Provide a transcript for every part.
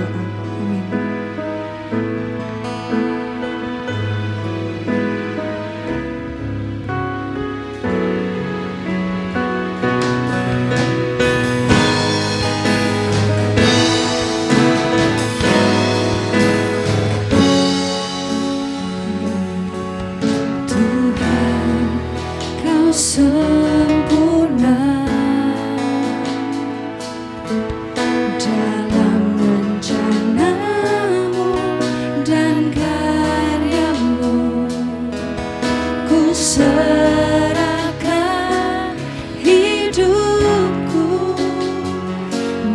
berdoa. Amin. Sempurna dalam rencanamu dan karyamu, ku serahkan hidupku,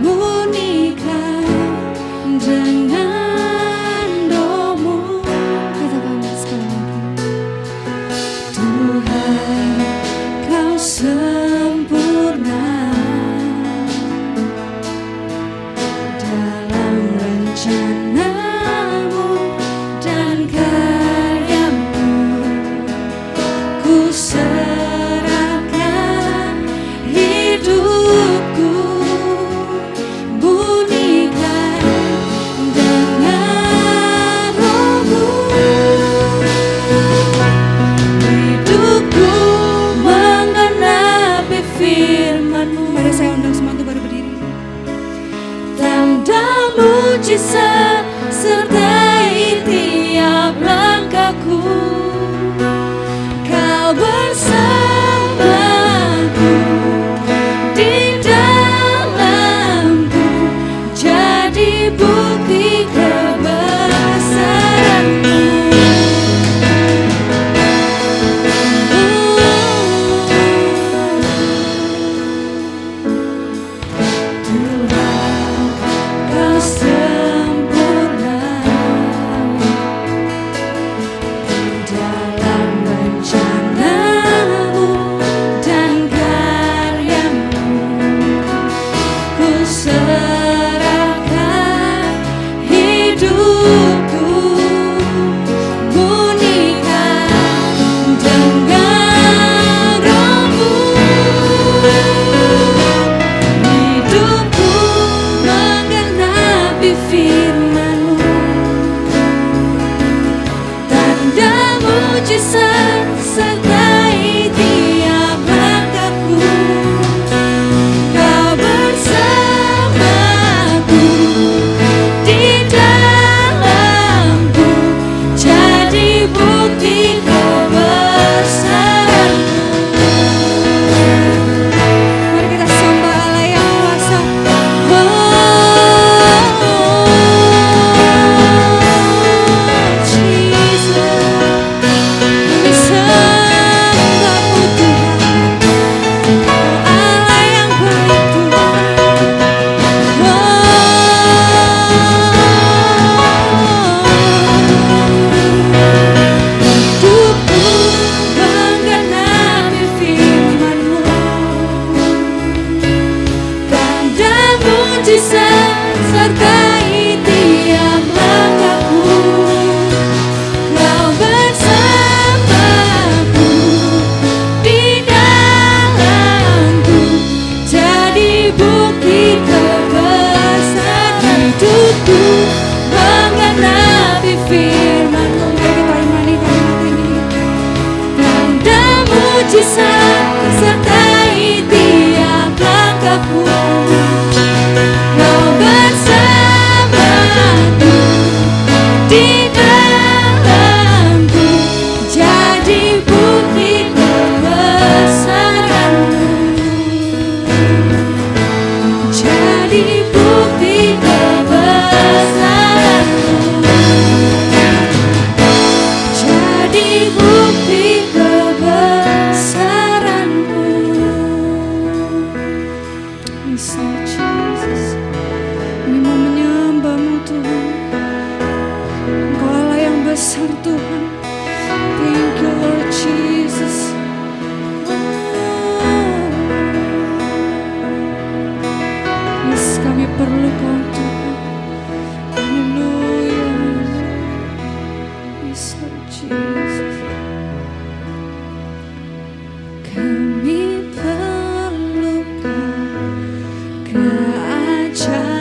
murnikan dengan doa-Mu. Katakan sekali lagi, Tuhan, Kau sempurna dalam rencanamu dan karyamu, ku serahkan hidupku, murnikan dengan Roh-Mu. Hidupku menggenapi firman-Mu. Mari saya undang semua untuk baru berdiri. Tanda mujizat sertai tiap langkahku, Kau bersamaku di dalamku, jadi bukti kebesaran-Mu. Kau sempurna dalam rencanamu dan karyamu, ku serahkan hidupku, murnikan dengan Roh-Mu. Hidupku menggenapi firman-Mu, tanda mujizat sertai tiap langkahku, Kau bersamaku di dalamku, jadi bukti kebesaran-Mu. Mari kita sembah Allah yang kuasa. Sertai tiap langkahku, Kau bersamaku di dalamku, jadi bukti kebesaran. Hidupku menggenapi firman-Mu. Mari kita imani kalimat ini. Tanda mujizat sertai tiap langkahku, Kau bersamaku di dalamku, jadi bukti kebesaran-Mu, jadi bukti kebesaran-Mu, jadi bukti kebesaran-Mu. Yes, Lord Jesus. Kami mau menyembah-Mu Tuhan. Engkau Allah yang besar Tuhan. Thank you Lord Jesus. Yes, kami perlu Kau Tuhan. Haleluya. Yes Lord Jesus. Kami perlukan keajaiban-Mu.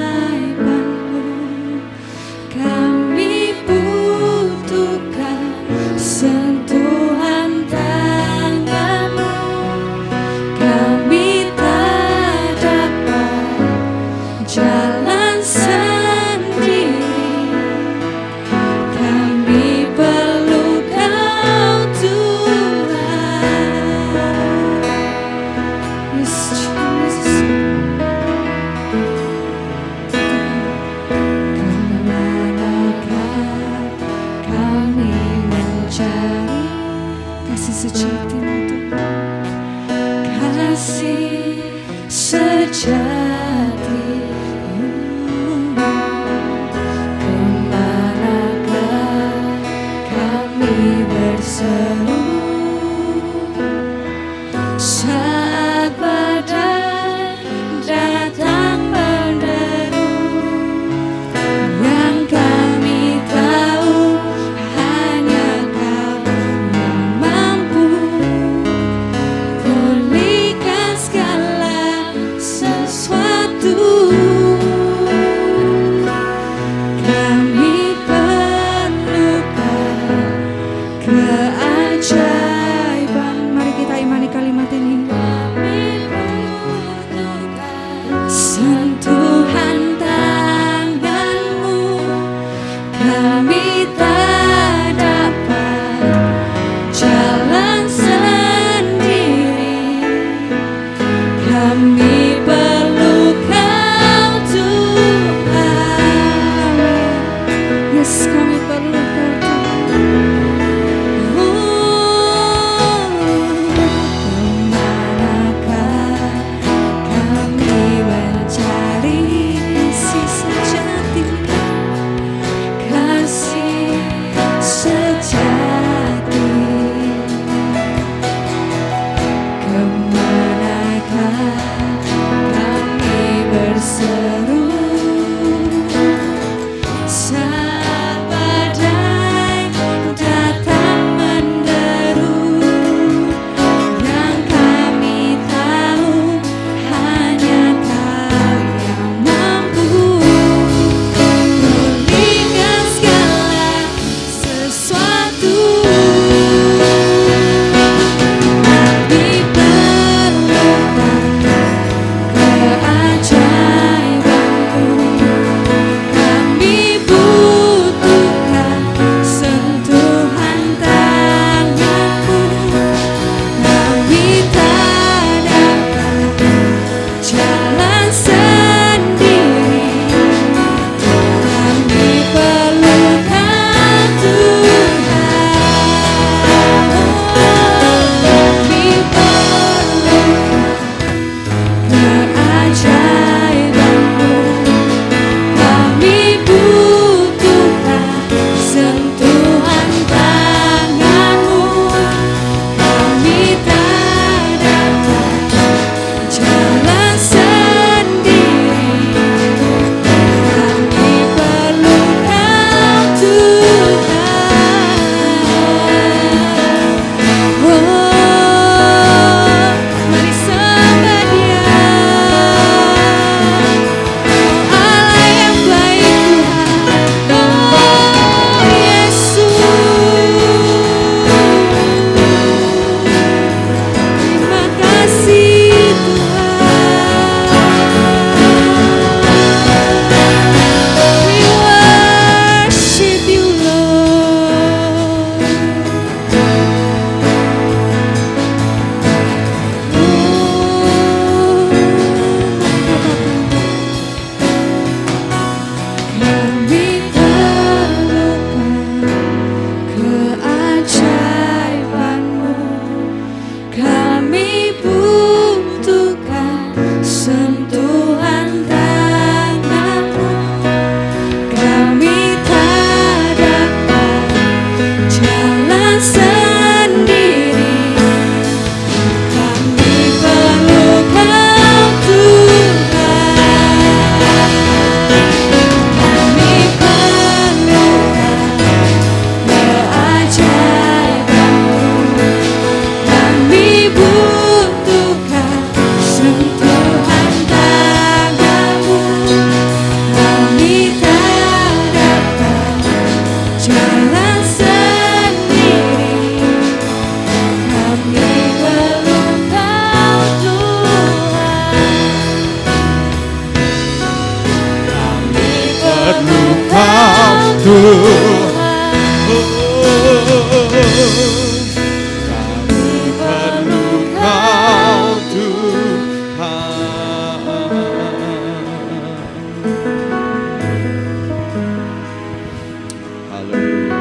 Tuhan. Kami perlu Kau Tuhan. Haleluya.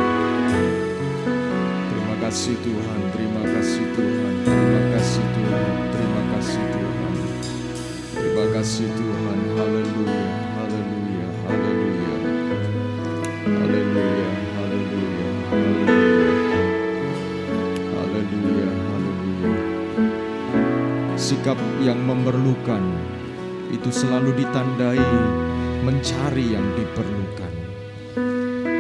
Terima kasih Tuhan, terima kasih Tuhan, terima kasih Tuhan, terima kasih Tuhan. Terima kasih Tuhan. Haleluya, haleluya, haleluya. Haleluya, haleluya, haleluya. Haleluya, haleluya. Sikap yang memerlukan itu selalu ditandai mencari yang diperlukan.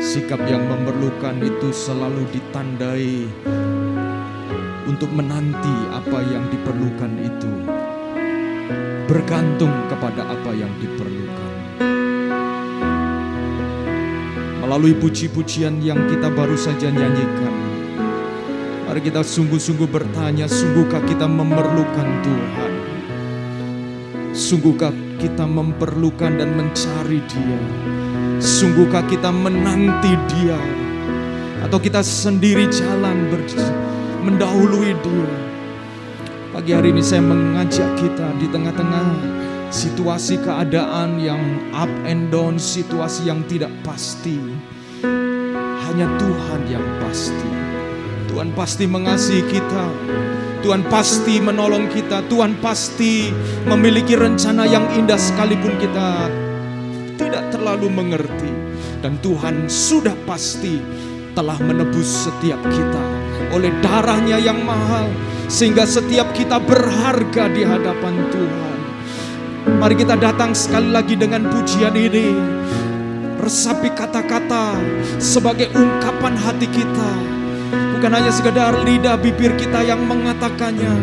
Sikap yang memerlukan itu selalu ditandai untuk menanti apa yang diperlukan itu, bergantung kepada apa yang diperlukan. Melalui puji-pujian yang kita baru saja nyanyikan, mari kita sungguh-sungguh bertanya, sungguhkah kita memerlukan Tuhan? Sungguhkah kita memerlukan dan mencari Dia? Sungguhkah kita menanti Dia? Atau kita sendiri jalan mendahului Dia? Pagi hari ini saya mengajak kita di tengah-tengah situasi keadaan yang up and down, situasi yang tidak pasti. Hanya Tuhan yang pasti. Tuhan pasti mengasihi kita. Tuhan pasti menolong kita. Tuhan pasti memiliki rencana yang indah sekalipun kita tidak terlalu mengerti. Dan Tuhan sudah pasti telah menebus setiap kita oleh darahnya yang mahal, sehingga setiap kita berharga di hadapan Tuhan. Mari kita datang sekali lagi dengan pujian ini. Resapi kata-kata sebagai ungkapan hati kita. Bukan hanya sekedar lidah bibir kita yang mengatakannya,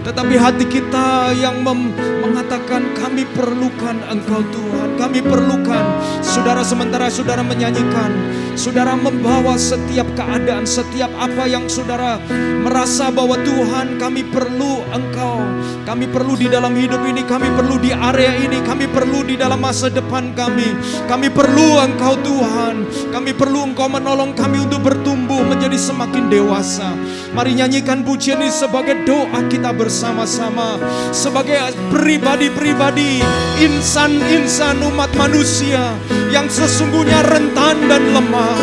tetapi hati kita yang mengatakan kami perlukan Engkau Tuhan. Kami perlukan. Saudara, sementara saudara menyanyikan, saudara membawa setiap keadaan, setiap apa yang saudara merasa bahwa Tuhan kami perlu Engkau. Kami perlu di dalam hidup ini, kami perlu di area ini, kami perlu di dalam masa depan kami. Kami perlu Engkau Tuhan. Kami perlu Engkau menolong kami untuk bertumbuh menjadi semakin dewasa. Mari nyanyikan pujian ini sebagai doa kita bersama-sama. Sebagai pribadi-pribadi, insan-insan umat manusia yang sesungguhnya rentan dan lemah.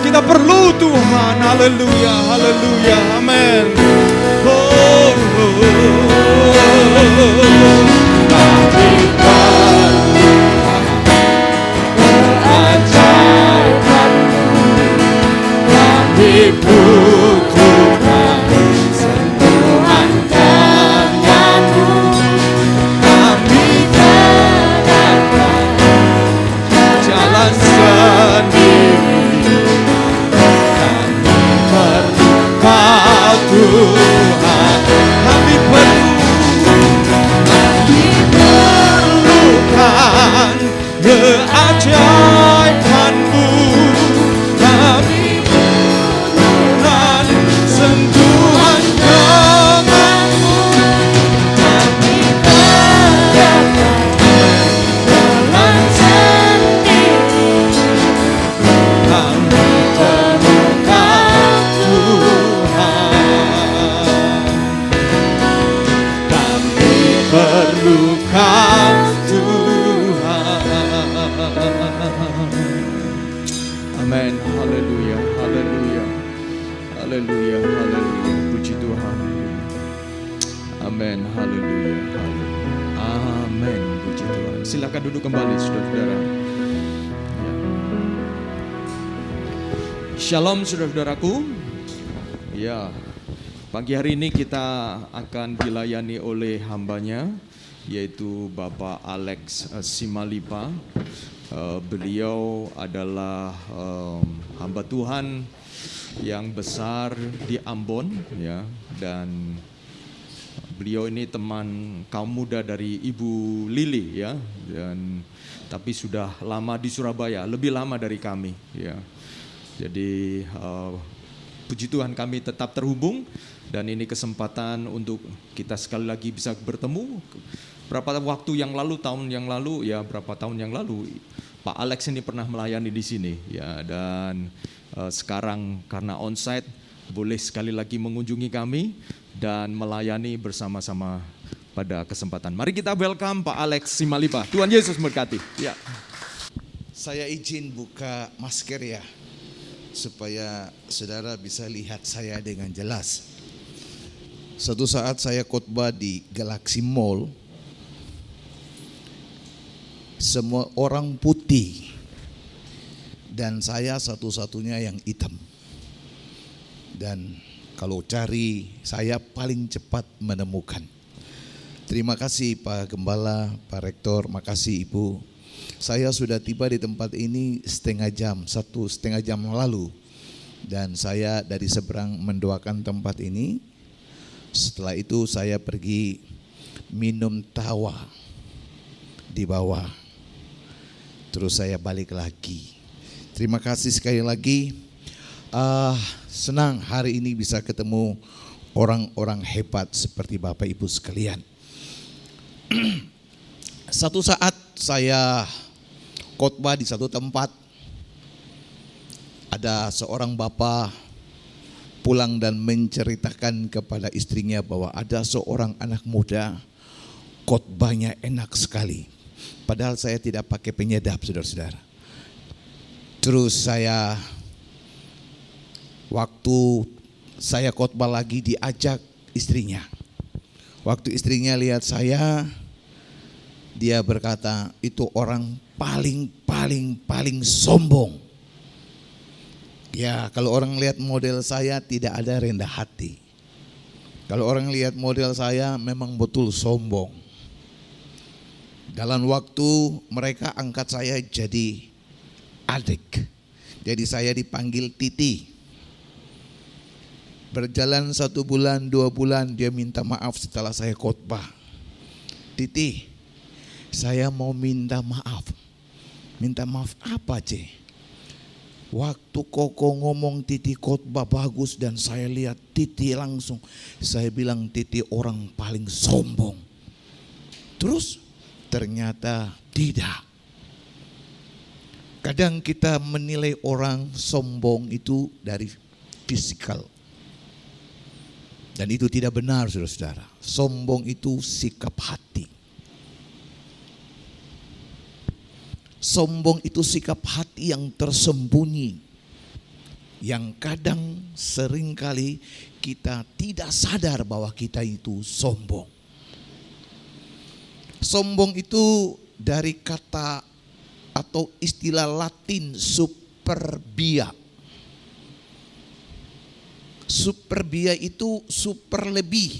Kita perlu Tuhan. Haleluya, haleluya, amin. Kami perlu keajaiban-Mu. Kami butuhkan sentuhan tangan-Mu. Kami terdapat jalan sendiri. Kami perlu Kau Tuhan. Kami perlukan keajaiban-Mu. Kami butuhkan sentuhan tangan-Mu. Kami terdapat jalan sendiri. Kami perlukan Tuhan. Kami perlukan Tuhan. Amin. Haleluya, haleluya, haleluya, haleluya. Puji Tuhan. Amin. Haleluya, haleluya. Amin. Puji Tuhan. Silakan duduk kembali, saudara-saudara. Ya. Shalom, saudara-saudaraku. Ya, pagi hari ini kita akan dilayani oleh hambanya, yaitu Bapak Alex Simalipa. Beliau adalah hamba Tuhan yang besar di Ambon, ya, dan beliau ini teman kaum muda dari Ibu Lili, ya, dan tapi sudah lama di Surabaya, lebih lama dari kami, ya. Jadi puji Tuhan kami tetap terhubung, dan ini kesempatan untuk kita sekali lagi bisa bertemu. Berapa waktu yang lalu, tahun yang lalu, ya berapa tahun yang lalu, Pak Alex ini pernah melayani di sini ya, dan sekarang karena onsite boleh sekali lagi mengunjungi kami dan melayani bersama-sama pada kesempatan. Mari kita welcome Pak Alex Simalipa. Tuhan Yesus memberkati. Ya. Saya izin buka masker ya, supaya saudara bisa lihat saya dengan jelas. Suatu saat saya khotbah di Galaxy Mall, semua orang putih dan saya satu-satunya yang hitam. Dan kalau cari, saya paling cepat menemukan. Terima kasih Pak Gembala, Pak Rektor, makasih Ibu. Saya sudah tiba di tempat ini satu setengah jam lalu. Dan saya dari seberang mendoakan tempat ini. Setelah itu saya pergi minum tawa di bawah. Terus saya balik lagi. Terima kasih sekali lagi. Senang hari ini bisa ketemu orang-orang hebat seperti Bapak Ibu sekalian. Satu saat saya khotbah di satu tempat. Ada seorang bapak pulang dan menceritakan kepada istrinya bahwa ada seorang anak muda khotbahnya enak sekali. Padahal saya tidak pakai penyedap, saudara-saudara. Terus waktu saya khotbah lagi diajak istrinya. Waktu istrinya lihat saya, dia berkata, itu orang paling sombong. Ya, kalau orang lihat model saya tidak ada rendah hati. Kalau orang lihat model saya memang betul sombong. Dalam waktu mereka angkat saya jadi adik. Jadi saya dipanggil Titi. Berjalan 1 bulan, 2 bulan dia minta maaf setelah saya khotbah. Titi, saya mau minta maaf. Minta maaf apa, Ce? Waktu Koko ngomong Titi khotbah bagus dan saya lihat Titi langsung. Saya bilang Titi orang paling sombong. Terus ternyata tidak. Kadang kita menilai orang sombong itu dari fisikal. Dan itu tidak benar, saudara-saudara. Sombong itu sikap hati. Sombong itu sikap hati yang tersembunyi, yang kadang seringkali kita tidak sadar bahwa kita itu sombong. Sombong itu dari kata atau istilah Latin superbia. Superbia itu super lebih,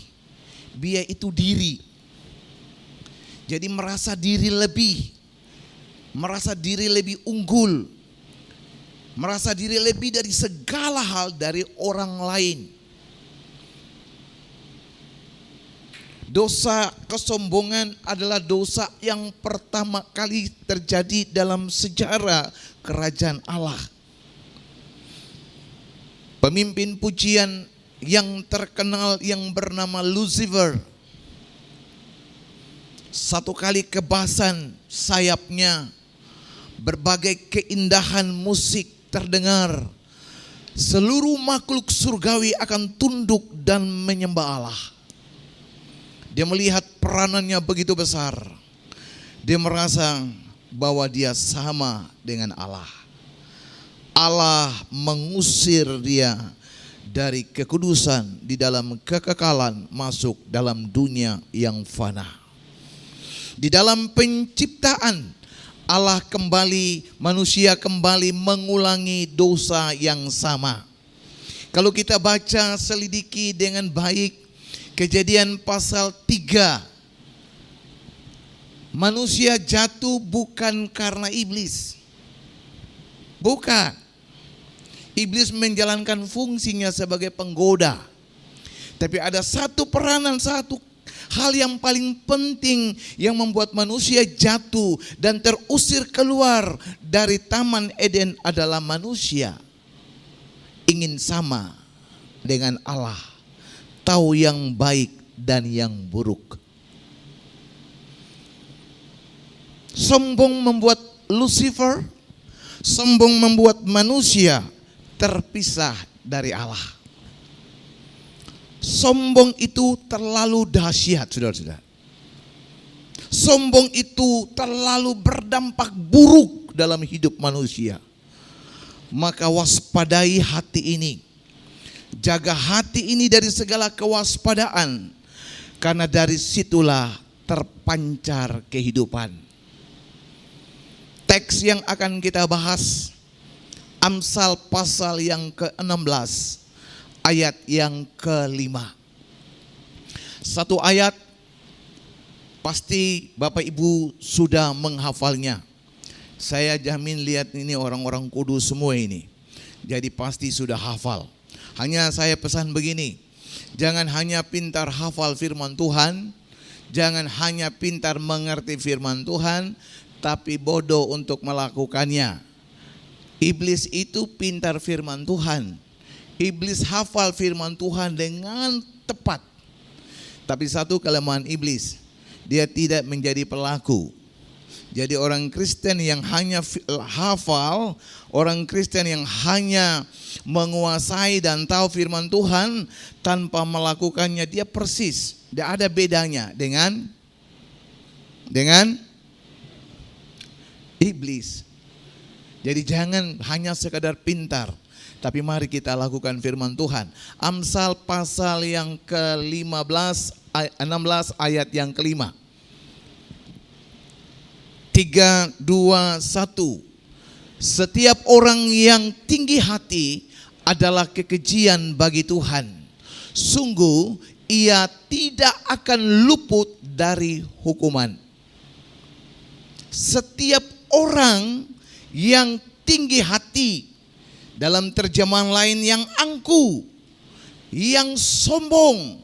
bia itu diri. Jadi merasa diri lebih. Merasa diri lebih unggul, merasa diri lebih dari segala hal dari orang lain. Dosa kesombongan adalah dosa yang pertama kali terjadi dalam sejarah kerajaan Allah. Pemimpin pujian yang terkenal yang bernama Lucifer, satu kali kebasan sayapnya, berbagai keindahan musik terdengar. Seluruh makhluk surgawi akan tunduk dan menyembah Allah. Dia melihat peranannya begitu besar. Dia merasa bahwa dia sama dengan Allah. Allah mengusir dia dari kekudusan di dalam kekekalan masuk dalam dunia yang fana. Di dalam penciptaan Allah kembali, manusia kembali mengulangi dosa yang sama. Kalau kita baca selidiki dengan baik Kejadian pasal 3, manusia jatuh bukan karena iblis. Bukan. Iblis menjalankan fungsinya sebagai penggoda. Tapi ada satu peranan, satu hal yang paling penting yang membuat manusia jatuh dan terusir keluar dari Taman Eden adalah manusia ingin sama dengan Allah, tahu yang baik dan yang buruk. Sombong membuat Lucifer, sombong membuat manusia terpisah dari Allah. Sombong itu terlalu dahsyat, saudara-saudara. Sombong itu terlalu berdampak buruk dalam hidup manusia. Maka waspadai hati ini. Jaga hati ini dari segala kewaspadaan. Karena dari situlah terpancar kehidupan. Teks yang akan kita bahas, Amsal pasal yang ke-16, ayat yang ke-5. Satu ayat pasti Bapak Ibu sudah menghafalnya. Saya jamin lihat ini orang-orang kudus semua ini. Jadi pasti sudah hafal. Hanya saya pesan begini, jangan hanya pintar hafal firman Tuhan, jangan hanya pintar mengerti firman Tuhan, tapi bodoh untuk melakukannya. Iblis itu pintar firman Tuhan. Iblis hafal firman Tuhan dengan tepat. Tapi satu kelemahan iblis, dia tidak menjadi pelaku. Jadi orang Kristen yang hanya hafal, orang Kristen yang hanya menguasai dan tahu firman Tuhan tanpa melakukannya, dia persis, tidak ada bedanya dengan iblis. Jadi jangan hanya sekadar pintar, tapi mari kita lakukan firman Tuhan. Amsal pasal yang ke-16 ayat yang ke-5. 3, 2, 1. Setiap orang yang tinggi hati adalah kekejian bagi Tuhan. Sungguh ia tidak akan luput dari hukuman. Setiap orang yang tinggi hati, dalam terjemahan lain yang angku, yang sombong.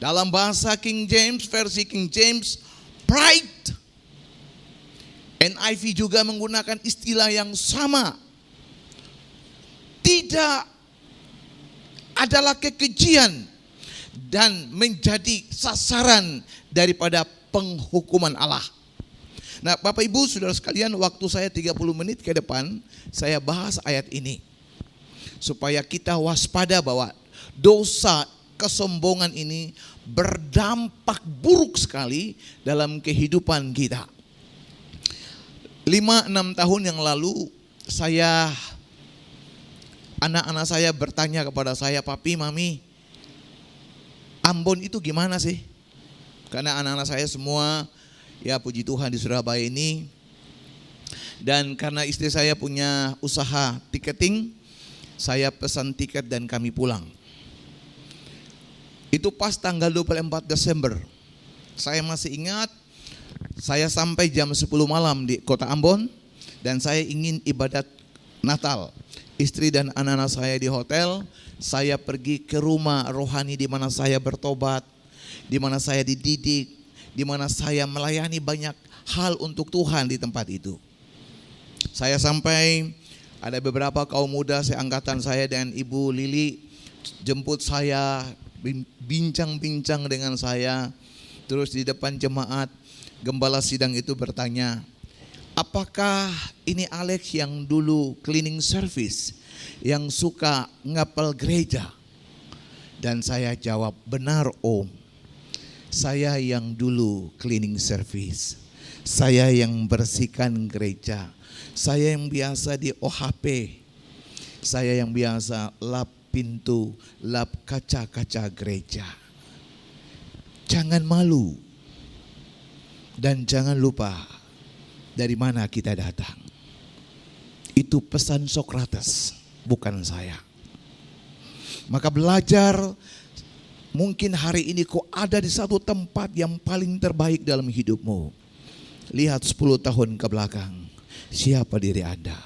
Dalam bahasa King James, versi King James, pride. NIV juga menggunakan istilah yang sama. Tidak adalah kekejian dan menjadi sasaran daripada penghukuman Allah. Nah, Bapak Ibu Saudara sekalian, waktu saya 30 menit ke depan, saya bahas ayat ini. Supaya kita waspada bahwa dosa kesombongan ini berdampak buruk sekali dalam kehidupan kita. 5-6 tahun yang lalu, anak-anak saya bertanya kepada saya, "Papi, Mami, Ambon itu gimana sih?" Karena anak-anak saya semua, ya puji Tuhan, di Surabaya ini. Dan karena istri saya punya usaha tiketing, saya pesan tiket dan kami pulang. Itu pas tanggal 24 Desember. Saya masih ingat, saya sampai jam 10 malam di kota Ambon dan saya ingin ibadat Natal. Istri dan anak-anak saya di hotel, saya pergi ke rumah rohani di mana saya bertobat, di mana saya dididik, di mana saya melayani banyak hal untuk Tuhan di tempat itu. Saya sampai, ada beberapa kaum muda seangkatan saya dan Ibu Lili jemput saya, bincang-bincang dengan saya. Terus di depan jemaat, gembala sidang itu bertanya, "Apakah ini Alex yang dulu cleaning service, yang suka ngapel gereja?" Dan saya jawab, "Benar Om, saya yang dulu cleaning service, saya yang bersihkan gereja, saya yang biasa di OHP, saya yang biasa lap pintu, lap kaca-kaca gereja." Jangan malu dan jangan lupa dari mana kita datang. Itu pesan Sokrates, bukan saya. Maka belajar. Mungkin hari ini kau ada di satu tempat yang paling terbaik dalam hidupmu. Lihat 10 tahun ke belakang, siapa diri Anda?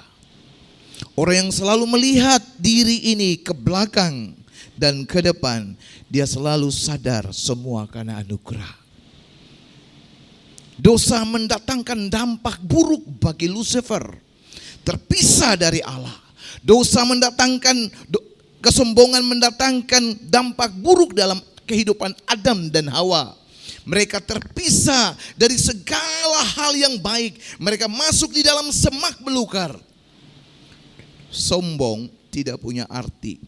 Orang yang selalu melihat diri ini ke belakang dan ke depan, dia selalu sadar semua karena anugerah. Dosa mendatangkan dampak buruk bagi Lucifer, terpisah dari Allah. Dosa mendatangkan kesombongan mendatangkan dampak buruk dalam kehidupan Adam dan Hawa. Mereka terpisah dari segala hal yang baik. Mereka masuk di dalam semak belukar. Sombong tidak punya arti,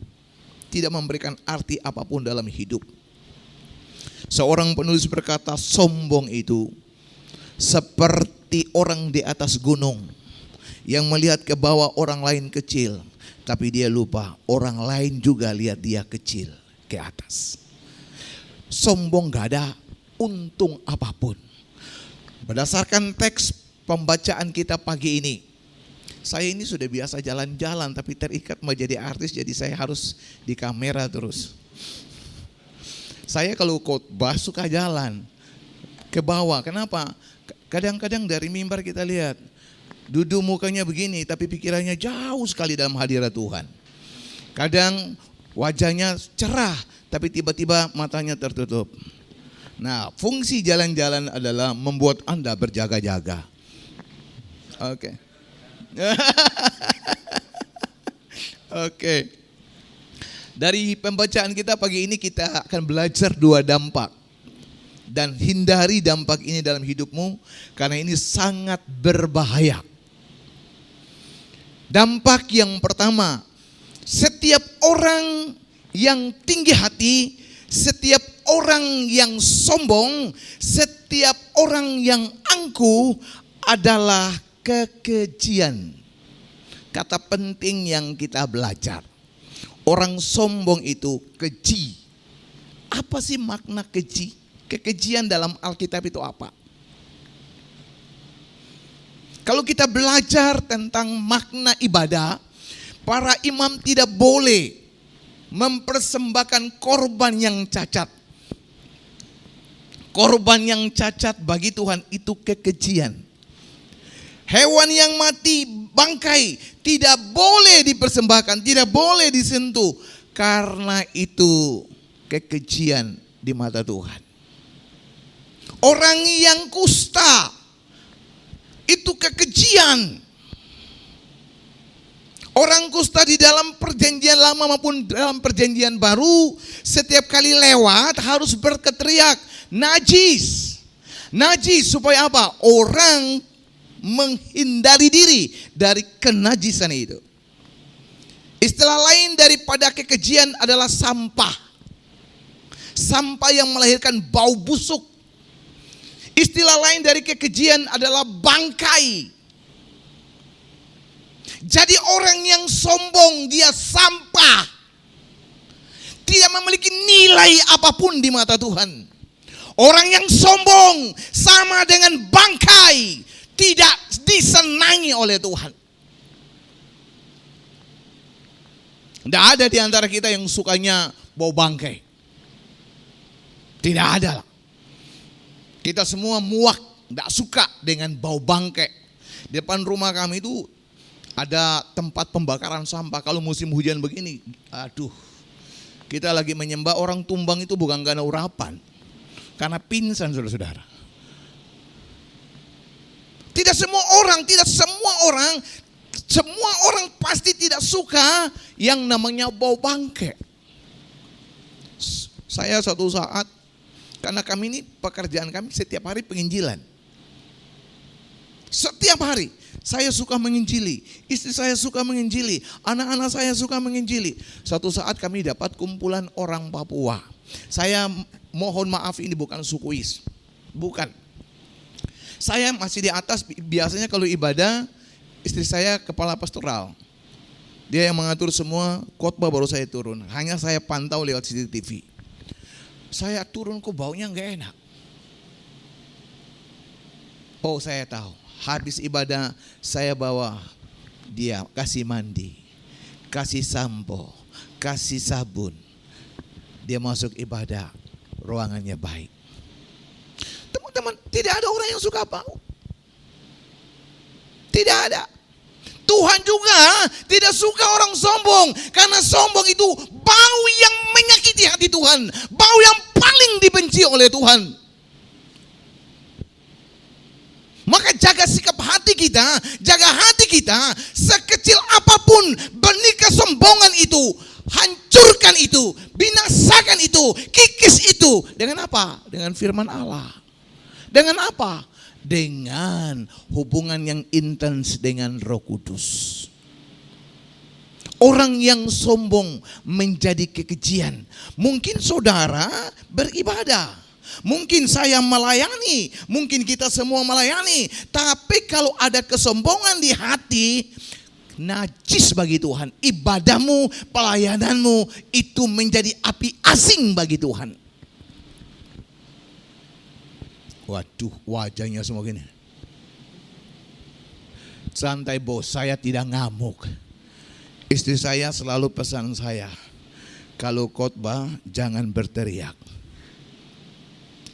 tidak memberikan arti apapun dalam hidup. Seorang penulis berkata, sombong itu seperti orang di atas gunung yang melihat ke bawah orang lain kecil, tapi dia lupa orang lain juga lihat dia kecil ke atas. Sombong gak ada untung apapun. Berdasarkan teks pembacaan kita pagi ini, saya ini sudah biasa jalan-jalan tapi terikat menjadi artis, jadi saya harus di kamera terus. Saya kalau khotbah suka jalan ke bawah. Kenapa? Kadang-kadang dari mimbar kita lihat duduk mukanya begini tapi pikirannya jauh sekali dalam hadirat Tuhan. Kadang wajahnya cerah tapi tiba-tiba matanya tertutup. Nah, fungsi jalan-jalan adalah membuat Anda berjaga-jaga. Oke. Oke. Dari pembacaan kita pagi ini kita akan belajar 2 dampak. Dan hindari dampak ini dalam hidupmu karena ini sangat berbahaya. Dampak yang pertama, setiap orang yang tinggi hati, setiap orang yang sombong, setiap orang yang angkuh adalah kekejian. Kata penting yang kita belajar. Orang sombong itu keji. Apa sih makna keji? Kekejian dalam Alkitab itu apa? Kalau kita belajar tentang makna ibadah, para imam tidak boleh mempersembahkan korban yang cacat. Korban yang cacat bagi Tuhan itu kekejian. Hewan yang mati, bangkai tidak boleh dipersembahkan, tidak boleh disentuh. Karena itu kekejian di mata Tuhan. Orang yang kusta itu kekejian. Orang kusta di dalam perjanjian lama maupun dalam perjanjian baru, setiap kali lewat harus berteriak najis. Najis supaya apa? Orang menghindari diri dari kenajisan itu. Istilah lain daripada kekejian adalah sampah. Sampah yang melahirkan bau busuk. Istilah lain dari kekejian adalah bangkai. Jadi orang yang sombong dia sampah. Tidak memiliki nilai apapun di mata Tuhan. Orang yang sombong sama dengan bangkai. Tidak disenangi oleh Tuhan. Tidak ada di antara kita yang sukanya bau bangkai. Tidak ada lah. Kita semua muak, tidak suka dengan bau bangkai. Di depan rumah kami itu ada tempat pembakaran sampah. Kalau musim hujan begini, aduh, kita lagi menyembah orang tumbang itu bukan karena urapan, karena pingsan saudara-saudara. Tidak semua orang pasti tidak suka yang namanya bau bangkai. Saya suatu saat, karena kami ini pekerjaan kami setiap hari penginjilan. Setiap hari saya suka menginjili, istri saya suka menginjili, anak-anak saya suka menginjili. Suatu saat kami dapat kumpulan orang Papua. Saya mohon maaf ini bukan sukuis, bukan. Saya masih di atas, biasanya kalau ibadah istri saya kepala pastoral. Dia yang mengatur semua, khotbah baru saya turun. Hanya saya pantau lewat CCTV. Saya turun kok baunya gak enak. Oh saya tahu, habis ibadah saya bawa dia kasih mandi, kasih sampo, kasih sabun. Dia masuk ibadah, ruangannya baik. Teman-teman, tidak ada orang yang suka bau. Tidak ada. Tuhan juga tidak suka orang sombong. Karena sombong itu bau yang menyakiti hati Tuhan. Bau yang paling dibenci oleh Tuhan. Maka jaga sikap hati kita. Jaga hati kita. Sekecil apapun benih kesombongan itu, hancurkan hancurkan itu, binasakan itu, kikis itu. Dengan apa? Dengan firman Allah. Dengan apa? Dengan hubungan yang intens dengan Roh Kudus. Orang yang sombong menjadi kekejian. Mungkin saudara beribadah, mungkin saya melayani, mungkin kita semua melayani, tapi kalau ada kesombongan di hati, najis bagi Tuhan. Ibadahmu, pelayananmu itu menjadi api asing bagi Tuhan. Waduh, wajahnya semua gini. Santai bos, saya tidak ngamuk. Istri saya selalu pesan saya, kalau khotbah jangan berteriak.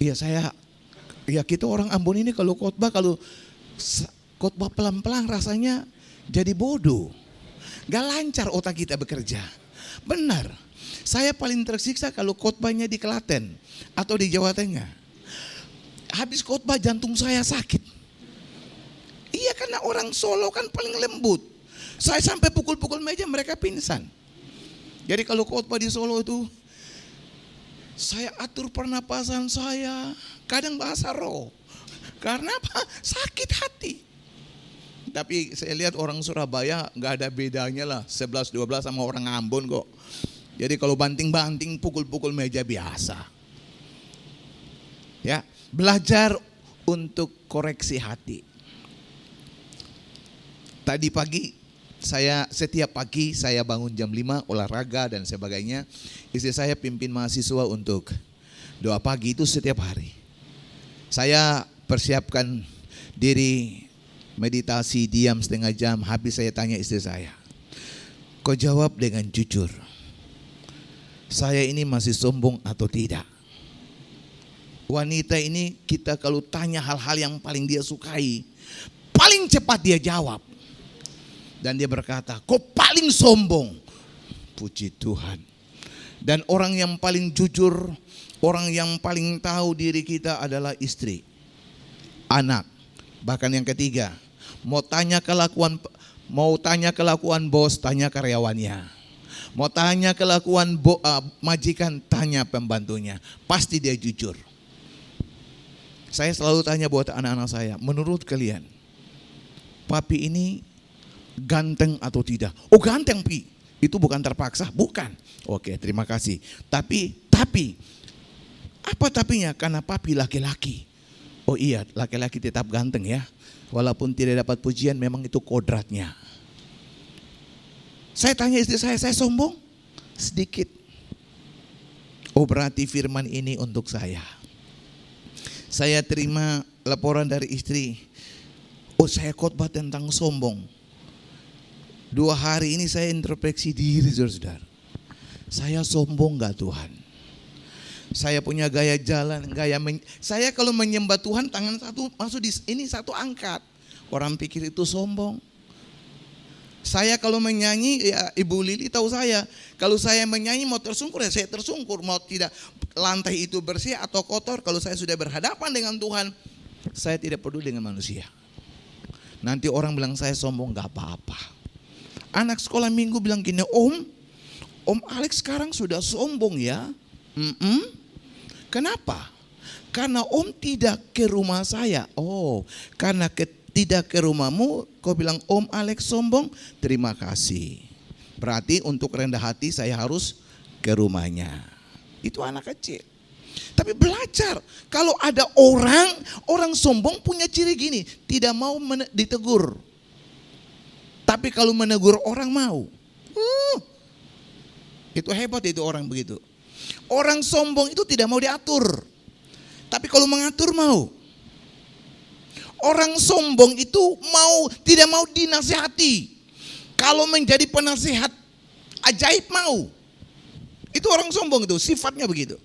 Iya kita orang Ambon ini kalau khotbah pelan-pelan rasanya jadi bodoh. Gak lancar otak kita bekerja. Benar, saya paling tersiksa kalau khotbahnya di Klaten atau di Jawa Tengah. Habis khotbah jantung saya sakit. Iya, karena orang Solo kan paling lembut. Saya sampai pukul-pukul meja mereka pingsan. Jadi kalau khotbah di Solo itu, saya atur pernapasan saya, kadang bahasa roh. Karena apa? Sakit hati. Tapi saya lihat orang Surabaya nggak ada bedanya lah, 11-12 sama orang Ambon kok. Jadi kalau banting-banting, pukul-pukul meja biasa. Ya, belajar untuk koreksi hati. Tadi pagi setiap pagi saya bangun jam 5 olahraga dan sebagainya. Istri saya pimpin mahasiswa untuk doa pagi itu setiap hari. Saya persiapkan diri meditasi diam setengah jam. Habis saya tanya istri saya, kau jawab dengan jujur, saya ini masih sombong atau tidak? Wanita ini kita kalau tanya hal-hal yang paling dia sukai, paling cepat dia jawab. Dan dia berkata, kau paling sombong. Puji Tuhan. Dan orang yang paling jujur, orang yang paling tahu diri kita adalah istri, anak. Bahkan yang ketiga, mau tanya kelakuan bos, tanya karyawannya. Mau tanya kelakuan majikan, tanya pembantunya. Pasti dia jujur. Saya selalu tanya buat anak-anak saya, menurut kalian, papi ini ganteng atau tidak? Oh ganteng Pi, itu bukan terpaksa, bukan. Oke, terima kasih. Tapi apa tapinya? Karena papi laki-laki. Oh iya, laki-laki tetap ganteng ya. Walaupun tidak dapat pujian, memang itu kodratnya. Saya tanya istri saya sombong? Sedikit. Oh berarti firman ini untuk saya. Saya terima laporan dari istri. Oh saya khotbah tentang sombong. 2 hari ini saya introspeksi diri, saudara. Saya sombong gak Tuhan? Saya punya gaya jalan, saya kalau menyembah Tuhan tangan satu masuk di ini, satu angkat. Orang pikir itu sombong. Saya kalau menyanyi, ya Ibu Lili tahu saya. Kalau saya menyanyi mau tersungkur, ya saya tersungkur. Mau tidak lantai itu bersih atau kotor, kalau saya sudah berhadapan dengan Tuhan, saya tidak peduli dengan manusia. Nanti orang bilang saya sombong, gak apa-apa. Anak sekolah minggu bilang gini, Om Alex sekarang sudah sombong ya. Kenapa? Karena Om tidak ke rumah saya. Oh, karena tidak ke rumahmu, kau bilang Om Alex sombong. Terima kasih. Berarti untuk rendah hati saya harus ke rumahnya. Itu anak kecil. Tapi belajar, kalau ada orang sombong punya ciri gini, tidak mau ditegur. Tapi kalau menegur orang mau. Itu hebat itu orang begitu. Orang sombong itu tidak mau diatur. Tapi kalau mengatur mau. Orang sombong itu tidak mau dinasihati. Kalau menjadi penasihat ajaib mau. Itu orang sombong itu, sifatnya begitu.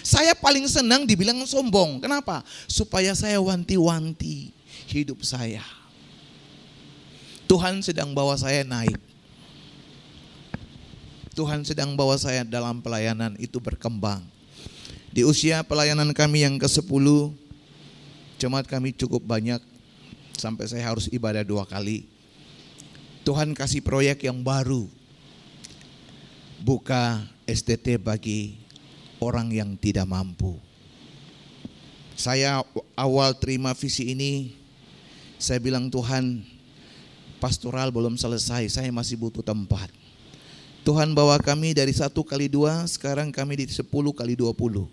Saya paling senang dibilang sombong. Kenapa? Supaya saya wanti-wanti hidup saya. Tuhan sedang bawa saya naik. Tuhan sedang bawa saya dalam pelayanan itu berkembang. Di usia pelayanan kami yang ke-10, jemaat kami cukup banyak. Sampai saya harus ibadah 2 kali. Tuhan kasih proyek yang baru. Buka STT bagi orang yang tidak mampu. Saya awal terima visi ini, saya bilang, Tuhan, pastoral belum selesai, saya masih butuh tempat. Tuhan bawa kami dari 1x2, sekarang kami di 10x20.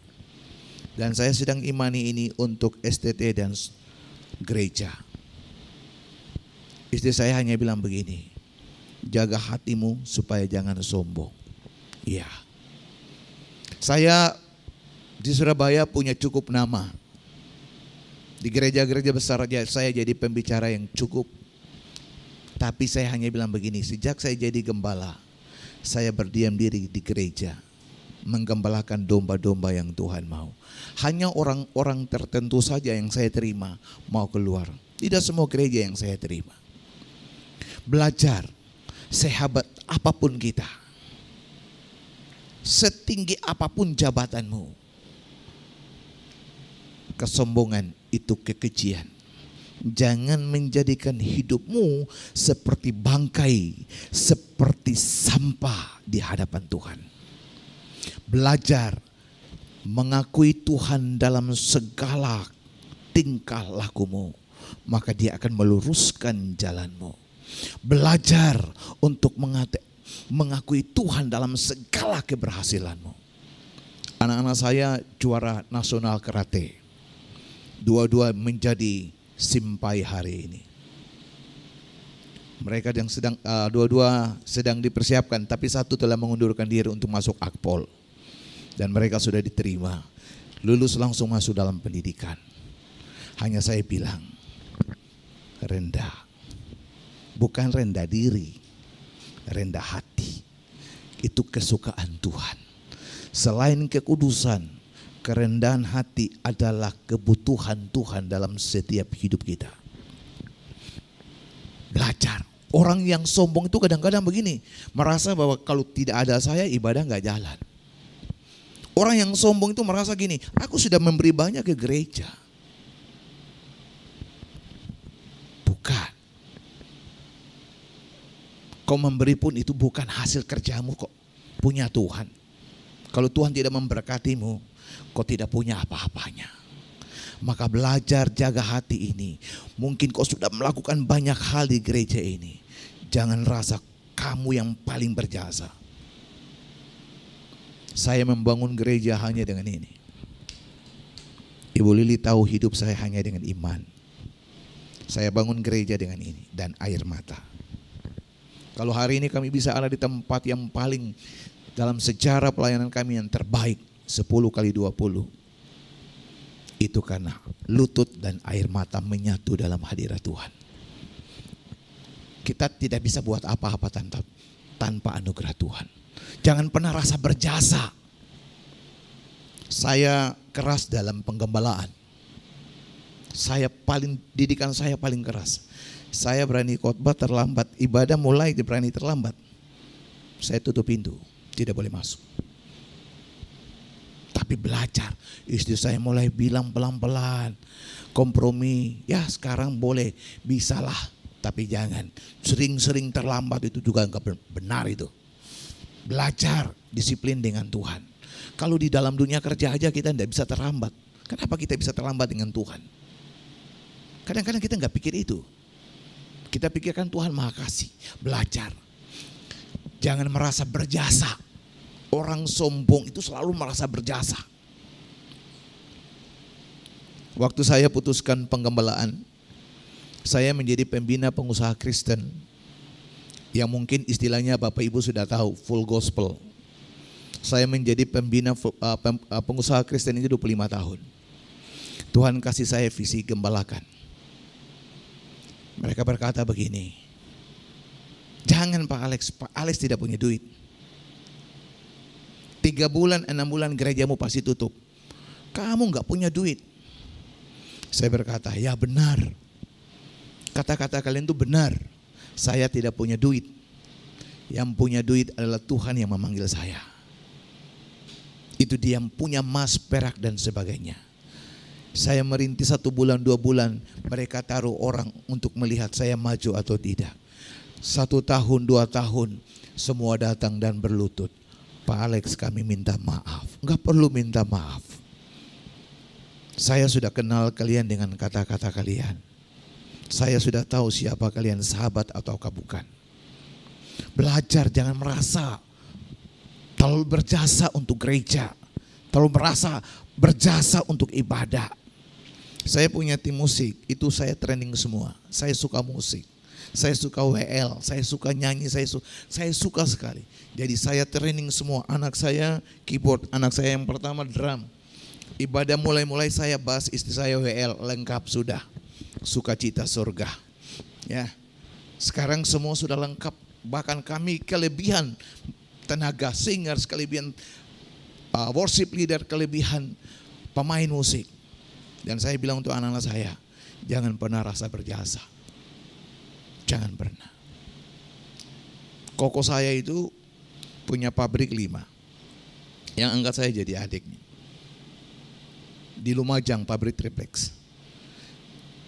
Dan saya sedang imani ini untuk STT dan gereja. Istri saya hanya bilang begini, jaga hatimu supaya jangan sombong. Iya. Saya di Surabaya punya cukup nama. Di gereja-gereja besar saya jadi pembicara yang cukup. Tapi saya hanya bilang begini, sejak saya jadi gembala, saya berdiam diri di gereja, menggembalakan domba-domba yang Tuhan mau. Hanya orang-orang tertentu saja yang saya terima mau keluar. Tidak semua gereja yang saya terima. Belajar, sehebat apapun kita, setinggi apapun jabatanmu, kesombongan itu kekejian. Jangan menjadikan hidupmu seperti bangkai, seperti sampah di hadapan Tuhan. Belajar mengakui Tuhan dalam segala tingkah lakumu, maka Dia akan meluruskan jalanmu. Belajar untuk mengakui Tuhan dalam segala keberhasilanmu. Anak-anak saya juara nasional karate. Dua-dua menjadi simpai hari ini. Mereka yang dua-dua sedang dipersiapkan, tapi satu telah mengundurkan diri untuk masuk Akpol. Dan mereka sudah diterima, lulus langsung masuk dalam pendidikan. Hanya saya bilang, rendah. Bukan rendah diri, rendah hati. Itu kesukaan Tuhan. Selain kekudusan, kerendahan hati adalah kebutuhan Tuhan dalam setiap hidup kita. Belajar. Orang yang sombong itu kadang-kadang begini, merasa bahwa kalau tidak ada saya ibadah gak jalan. Orang yang sombong itu merasa gini, aku sudah memberi banyak ke gereja. Bukan. Kau memberi pun itu bukan hasil kerjamu kok, punya Tuhan. Kalau Tuhan tidak memberkatimu, kau tidak punya apa-apanya. Maka belajar jaga hati ini. Mungkin kau sudah melakukan banyak hal di gereja ini. Jangan rasa kamu yang paling berjasa. Saya membangun gereja hanya dengan ini. Ibu Lili tahu hidup saya hanya dengan iman. Saya bangun gereja dengan ini dan air mata. Kalau hari ini kami bisa ada di tempat yang paling dalam sejarah pelayanan kami yang terbaik, 10x20. Itu karena lutut dan air mata menyatu dalam hadirat Tuhan. Kita tidak bisa buat apa-apa tanpa anugerah Tuhan. Jangan pernah rasa berjasa. Saya keras dalam penggembalaan. Didikan saya paling keras. Saya berani khotbah terlambat, ibadah mulai berani terlambat. Saya tutup pintu, tidak boleh masuk. Tapi belajar, istri saya mulai bilang pelan-pelan, kompromi, ya sekarang boleh, bisalah. Tapi jangan, sering-sering terlambat itu juga enggak benar itu. Belajar disiplin dengan Tuhan. Kalau di dalam dunia kerja aja kita tidak bisa terlambat. Kenapa kita bisa terlambat dengan Tuhan? Kadang-kadang kita enggak pikir itu. Kita pikirkan Tuhan Maha Kasih. Belajar. Jangan merasa berjasa. Orang sombong itu selalu merasa berjasa. Waktu saya putuskan penggembalaan, saya menjadi pembina pengusaha Kristen. Yang mungkin istilahnya Bapak Ibu sudah tahu, full gospel. Saya menjadi pembina pengusaha Kristen ini 25 tahun. Tuhan kasih saya visi gembalakan. Mereka berkata begini, jangan Pak Alex tidak punya duit. 3 bulan, 6 bulan gerejamu pasti tutup. Kamu gak punya duit. Saya berkata, ya benar. Kata-kata kalian itu benar. Saya tidak punya duit. Yang punya duit adalah Tuhan yang memanggil saya. Itu Dia yang punya emas, perak dan sebagainya. Saya merintis 1 bulan, 2 bulan, mereka taruh orang untuk melihat saya maju atau tidak. 1 tahun, 2 tahun, semua datang dan berlutut. Pak Alex, kami minta maaf. Enggak perlu minta maaf. Saya sudah kenal kalian dengan kata-kata kalian. Saya sudah tahu siapa kalian, sahabat ataukah bukan. Belajar, jangan merasa terlalu berjasa untuk gereja, terlalu merasa berjasa untuk ibadah. Saya punya tim musik, itu saya training semua. Saya suka musik, saya suka WL, saya suka nyanyi, saya suka sekali. Jadi saya training semua. Anak saya keyboard, anak saya yang pertama drum. Ibadah mulai saya bass, istri saya WL, lengkap sudah. Sukacita surga. Ya, sekarang semua sudah lengkap. Bahkan kami kelebihan tenaga singers, kelebihan worship leader, kelebihan pemain musik. Dan saya bilang untuk anak-anak saya, jangan pernah rasa berjasa. Jangan pernah. Koko saya itu punya pabrik 5. Yang angkat saya jadi adiknya. Di Lumajang, pabrik triplex.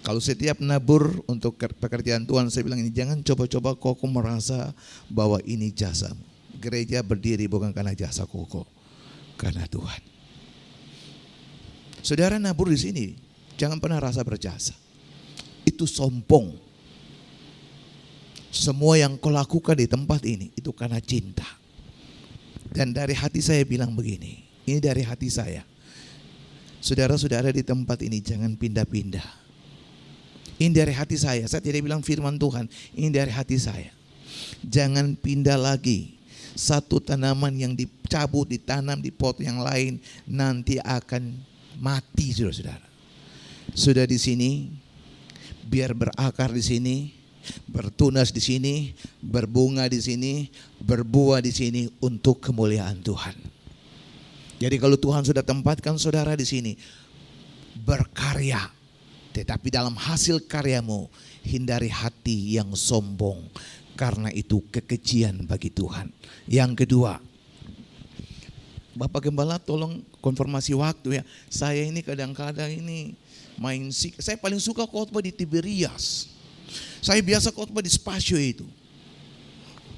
Kalau setiap nabur untuk pekerjaan Tuhan, saya bilang ini, jangan coba-coba Koko merasa bahwa ini jasamu. Gereja berdiri bukan karena jasa Koko, karena Tuhan. Saudara nabur di sini, jangan pernah rasa berjasa. Itu sombong. Semua yang kau lakukan di tempat ini itu karena cinta. Dan dari hati saya bilang begini, ini dari hati saya. Saudara-saudara di tempat ini jangan pindah-pindah. Ini dari hati saya tidak bilang firman Tuhan, ini dari hati saya. Jangan pindah lagi. Satu tanaman yang dicabut, ditanam di pot yang lain, nanti akan mati, saudara-saudara. Sudah di sini, biar berakar di sini, bertunas di sini, berbunga di sini, berbuah di sini untuk kemuliaan Tuhan. Jadi kalau Tuhan sudah tempatkan saudara di sini, berkarya, tetapi dalam hasil karyamu hindari hati yang sombong, karena itu kekejian bagi Tuhan. Yang kedua, Bapak Gembala tolong konfirmasi waktu ya. Saya ini kadang-kadang ini main sik. Saya paling suka khotbah di Tiberias. Saya biasa khotbah di Spasio itu.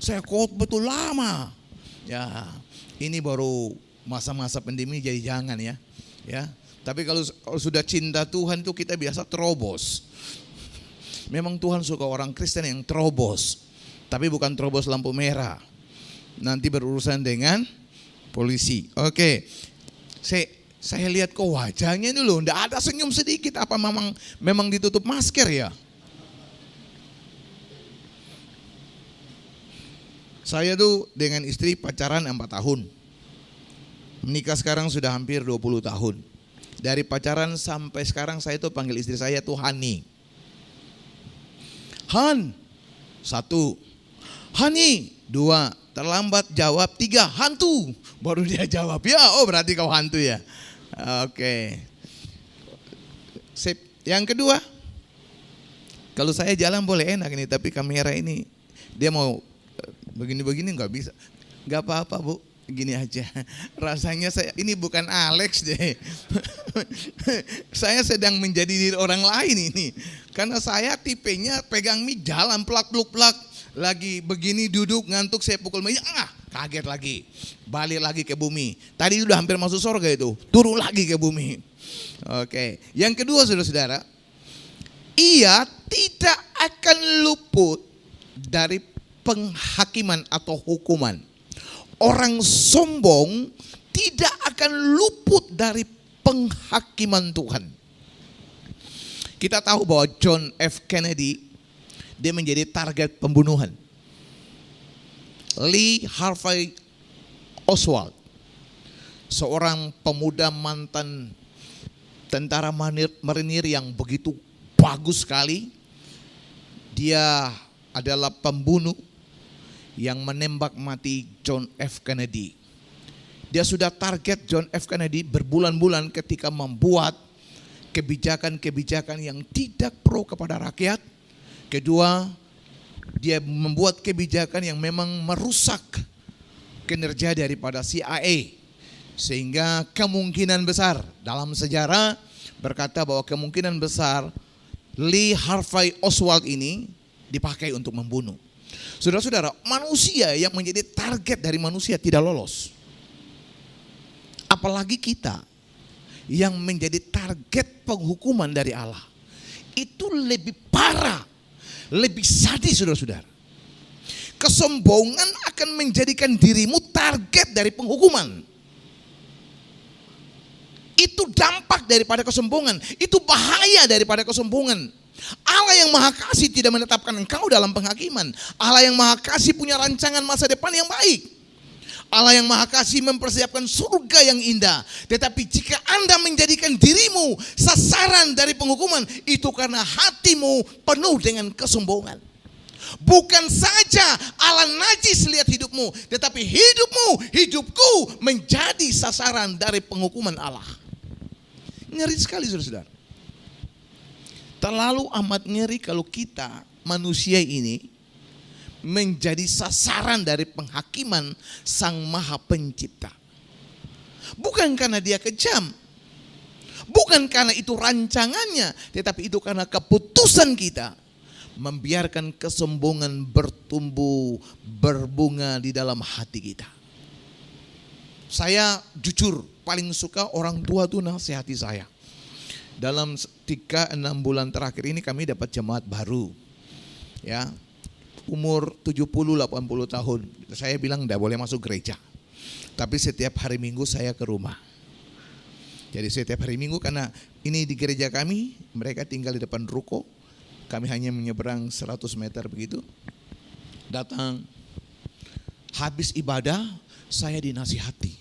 Saya khotbah tuh lama. Ya, ini baru masa-masa pandemi jadi jangan ya. Ya. Tapi kalau sudah cinta Tuhan tuh kita biasa terobos. Memang Tuhan suka orang Kristen yang terobos. Tapi bukan terobos lampu merah. Nanti berurusan dengan polisi. Oke. Saya lihat kok wajahnya dulu enggak ada senyum sedikit, apa memang ditutup masker ya? Saya tuh dengan istri pacaran 4 tahun. Menikah sekarang sudah hampir 20 tahun. Dari pacaran sampai sekarang saya tuh panggil istri saya tuh Hani. Han, 1. Hani, 2. Terlambat jawab, 3. Hantu. Baru dia jawab, ya oh berarti kau hantu ya. Oke. Sip. Yang kedua, kalau saya jalan boleh enak nih, tapi kamera ini dia mau begini-begini nggak bisa. Nggak apa-apa Bu, gini aja. Rasanya saya ini bukan Alex deh. Saya sedang menjadi diri orang lain ini. Karena saya tipenya pegang mic jalan plak-pluk-plak. Lagi begini duduk ngantuk saya pukul meja, kaget lagi. Balik lagi ke bumi. Tadi udah hampir masuk surga itu, turun lagi ke bumi. Oke. Yang kedua saudara-saudara, ia tidak akan luput dari penghakiman atau hukuman. Orang sombong tidak akan luput dari penghakiman Tuhan. Kita tahu bahwa John F. Kennedy dia menjadi target pembunuhan. Lee Harvey Oswald, seorang pemuda mantan tentara marinir yang begitu bagus sekali. Dia adalah pembunuh yang menembak mati John F. Kennedy. Dia sudah target John F. Kennedy berbulan-bulan ketika membuat kebijakan-kebijakan yang tidak pro kepada rakyat. Kedua, dia membuat kebijakan yang memang merusak kinerja daripada CIA. Sehingga kemungkinan besar dalam sejarah berkata bahwa kemungkinan besar Lee Harvey Oswald ini dipakai untuk membunuh. Saudara-saudara, manusia yang menjadi target dari manusia tidak lolos. apalagi kita yang menjadi target penghukuman dari Allah, itu lebih parah, lebih sadis saudara-saudara. Kesombongan akan menjadikan dirimu target dari penghukuman. Itu dampak daripada kesombongan, itu bahaya daripada kesombongan. Allah yang Maha Kasih tidak menetapkan engkau dalam penghakiman. Allah yang Maha Kasih punya rancangan masa depan yang baik. Allah yang Maha Kasih mempersiapkan surga yang indah. Tetapi jika Anda menjadikan dirimu sasaran dari penghukuman, itu karena hatimu penuh dengan kesombongan. Bukan saja Allah najis lihat hidupmu, tetapi hidupku menjadi sasaran dari penghukuman Allah. Ngeri sekali saudara-saudara. Terlalu amat ngeri kalau kita manusia ini menjadi sasaran dari penghakiman Sang Maha Pencipta. Bukan karena dia kejam, bukan karena itu rancangannya, tetapi itu karena keputusan kita membiarkan kesombongan bertumbuh, berbunga di dalam hati kita. Saya jujur paling suka orang tua tuh nasihati saya. Dalam 3-6 bulan terakhir ini kami dapat jemaat baru. Ya. Umur 70-80 tahun. Saya bilang enggak boleh masuk gereja. Tapi setiap hari Minggu saya ke rumah. Jadi setiap hari Minggu, karena ini di gereja kami, mereka tinggal di depan ruko. Kami hanya menyeberang 100 meter begitu. Datang. Habis ibadah saya dinasihati.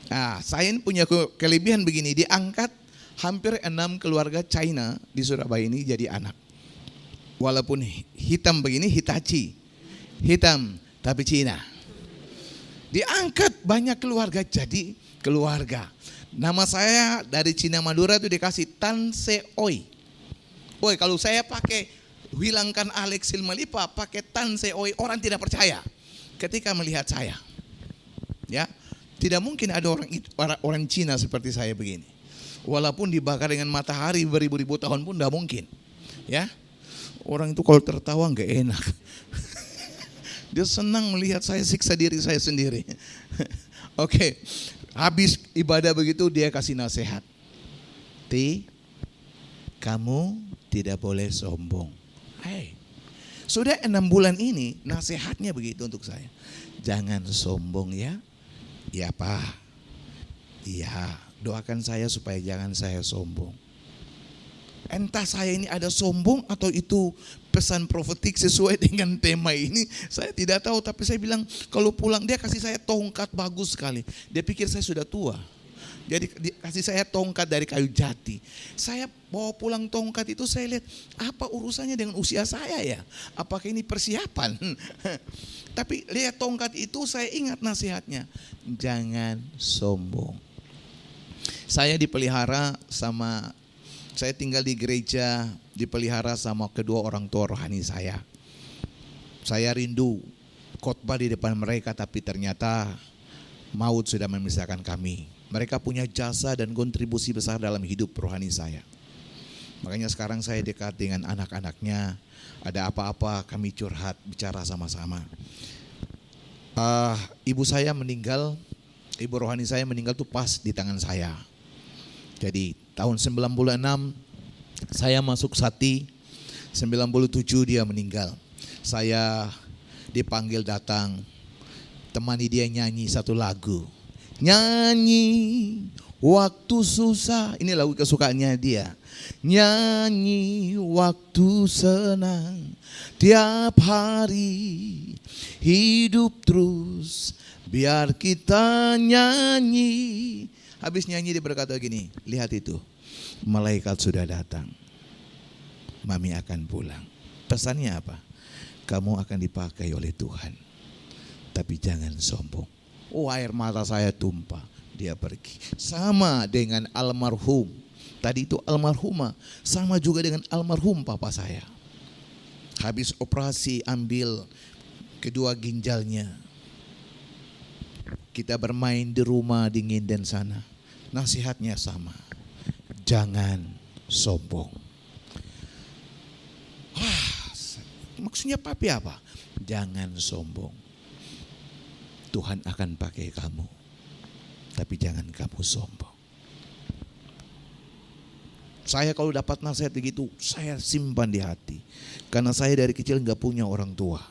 Nah, saya ini punya kelebihan begini, diangkat hampir 6 keluarga China di Surabaya ini jadi anak. Walaupun hitam begini, Hitachi. Hitam tapi Cina. Diangkat banyak keluarga jadi keluarga. Nama saya dari Cina Madura itu dikasih Tan Seoi. Oi, kalau saya pakai hilangkan Alex Silmalipa, pakai Tan Seoi, orang tidak percaya ketika melihat saya. Ya, tidak mungkin ada orang Cina seperti saya begini. Walaupun dibakar dengan matahari beribu-ribu tahun pun tidak mungkin. Ya, orang itu kalau tertawa nggak enak. Dia senang melihat saya siksa diri saya sendiri. Oke, habis ibadah begitu dia kasih nasihat. Kamu tidak boleh sombong. Hey, sudah 6 bulan ini nasihatnya begitu untuk saya. Jangan sombong ya. Ya Pak. Iya. Doakan saya supaya jangan saya sombong. Entah saya ini ada sombong atau itu pesan profetik sesuai dengan tema ini, saya tidak tahu. Tapi saya bilang kalau pulang, dia kasih saya tongkat bagus sekali. Dia pikir saya sudah tua. Jadi dia kasih saya tongkat dari kayu jati. Saya bawa pulang tongkat itu, saya lihat apa urusannya dengan usia saya ya. Apakah ini persiapan? Tapi lihat tongkat itu, saya ingat nasihatnya. Jangan sombong. Saya tinggal di gereja, dipelihara sama kedua orang tua rohani saya. Saya rindu khotbah di depan mereka, tapi ternyata maut sudah memisahkan kami. Mereka punya jasa dan kontribusi besar dalam hidup rohani saya. Makanya sekarang saya dekat dengan anak-anaknya. Ada apa-apa kami curhat, bicara sama-sama. Ibu saya meninggal, ibu rohani saya meninggal tuh pas di tangan saya. Jadi tahun 96 saya masuk Sati, 97 dia meninggal. Saya dipanggil datang, temani dia nyanyi satu lagu. Nyanyi waktu susah, ini lagu kesukaannya dia. Nyanyi waktu senang, tiap hari hidup terus, biar kita nyanyi. Habis nyanyi dia berkata gini, lihat itu, malaikat sudah datang, mami akan pulang. Pesannya apa? Kamu akan dipakai oleh Tuhan, tapi jangan sombong. Oh, air mata saya tumpah, dia pergi. Sama dengan almarhum, tadi itu almarhumah, sama juga dengan almarhum papa saya. Habis operasi ambil kedua ginjalnya. Kita bermain di rumah dingin dan sana. Nasihatnya sama. Jangan sombong. Wah, maksudnya papi apa? Jangan sombong. Tuhan akan pakai kamu. tapi jangan kamu sombong. Saya kalau dapat nasihat begitu, saya simpan di hati. Karena saya dari kecil nggak punya orang tua.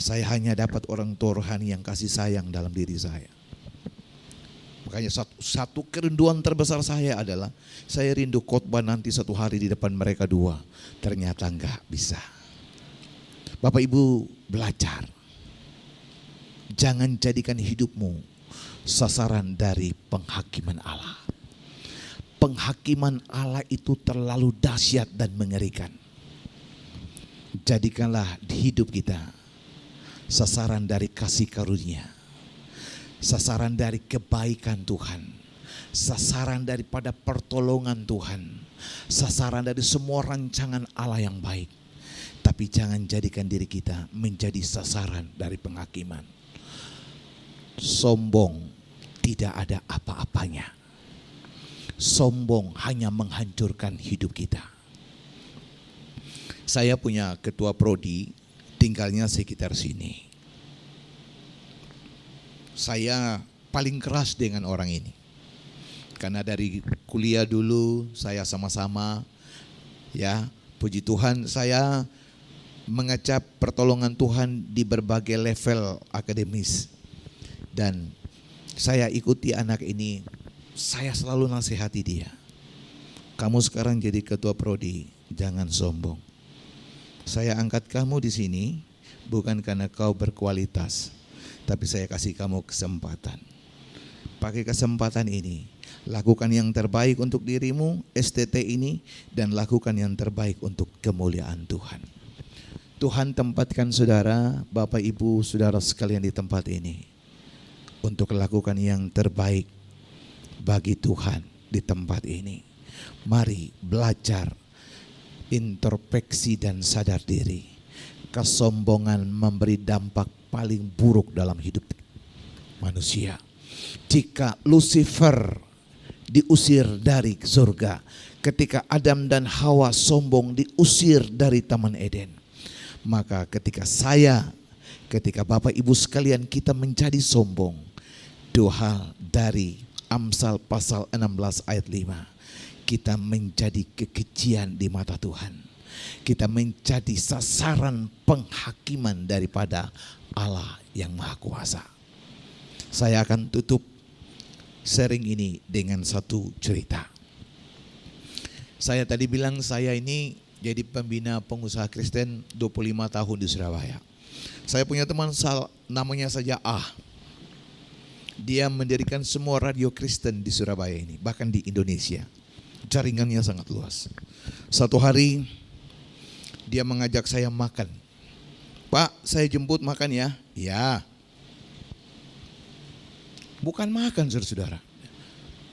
Saya hanya dapat orang tua rohani yang kasih sayang dalam diri saya. Makanya satu kerinduan terbesar saya adalah saya rindu khotbah nanti satu hari di depan mereka dua. Ternyata nggak bisa. Bapak Ibu belajar. Jangan jadikan hidupmu sasaran dari penghakiman Allah. Penghakiman Allah itu terlalu dahsyat dan mengerikan. Jadikanlah hidup kita sasaran dari kasih karunia, sasaran dari kebaikan Tuhan, sasaran daripada pertolongan Tuhan, sasaran dari semua rancangan Allah yang baik. Tapi jangan jadikan diri kita menjadi sasaran dari penghakiman. Sombong tidak ada apa-apanya. Sombong hanya menghancurkan hidup kita. Saya punya ketua prodi, tinggalnya sekitar sini. Saya paling keras dengan orang ini. Karena dari kuliah dulu saya sama-sama, ya, puji Tuhan saya mengecap pertolongan Tuhan di berbagai level akademis. Dan saya ikuti anak ini. Saya selalu nasihati dia. Kamu sekarang jadi ketua prodi, jangan sombong. Saya angkat kamu di sini bukan karena kau berkualitas, tapi saya kasih kamu kesempatan. Pakai kesempatan ini, lakukan yang terbaik untuk dirimu, STT ini, dan lakukan yang terbaik untuk kemuliaan Tuhan. Tuhan tempatkan saudara, Bapak Ibu, saudara sekalian di tempat ini untuk lakukan yang terbaik bagi Tuhan di tempat ini. Mari belajar introspeksi dan sadar diri. Kesombongan memberi dampak paling buruk dalam hidup manusia. Jika Lucifer diusir dari surga, ketika Adam dan Hawa sombong diusir dari Taman Eden, maka ketika Bapak Ibu sekalian kita menjadi sombong, dua hal dari Amsal pasal 16 ayat 5. Kita menjadi kekejian di mata Tuhan. Kita menjadi sasaran penghakiman daripada Allah yang Maha Kuasa. Saya akan tutup sharing ini dengan satu cerita. Saya tadi bilang saya ini jadi pembina pengusaha Kristen 25 tahun di Surabaya. Saya punya teman namanya saja Dia mendirikan semua radio Kristen di Surabaya ini, bahkan di Indonesia. Jaringannya sangat luas. Satu hari dia mengajak saya makan. Pak, saya jemput makan ya. Ya. Bukan makan, saudara-saudara.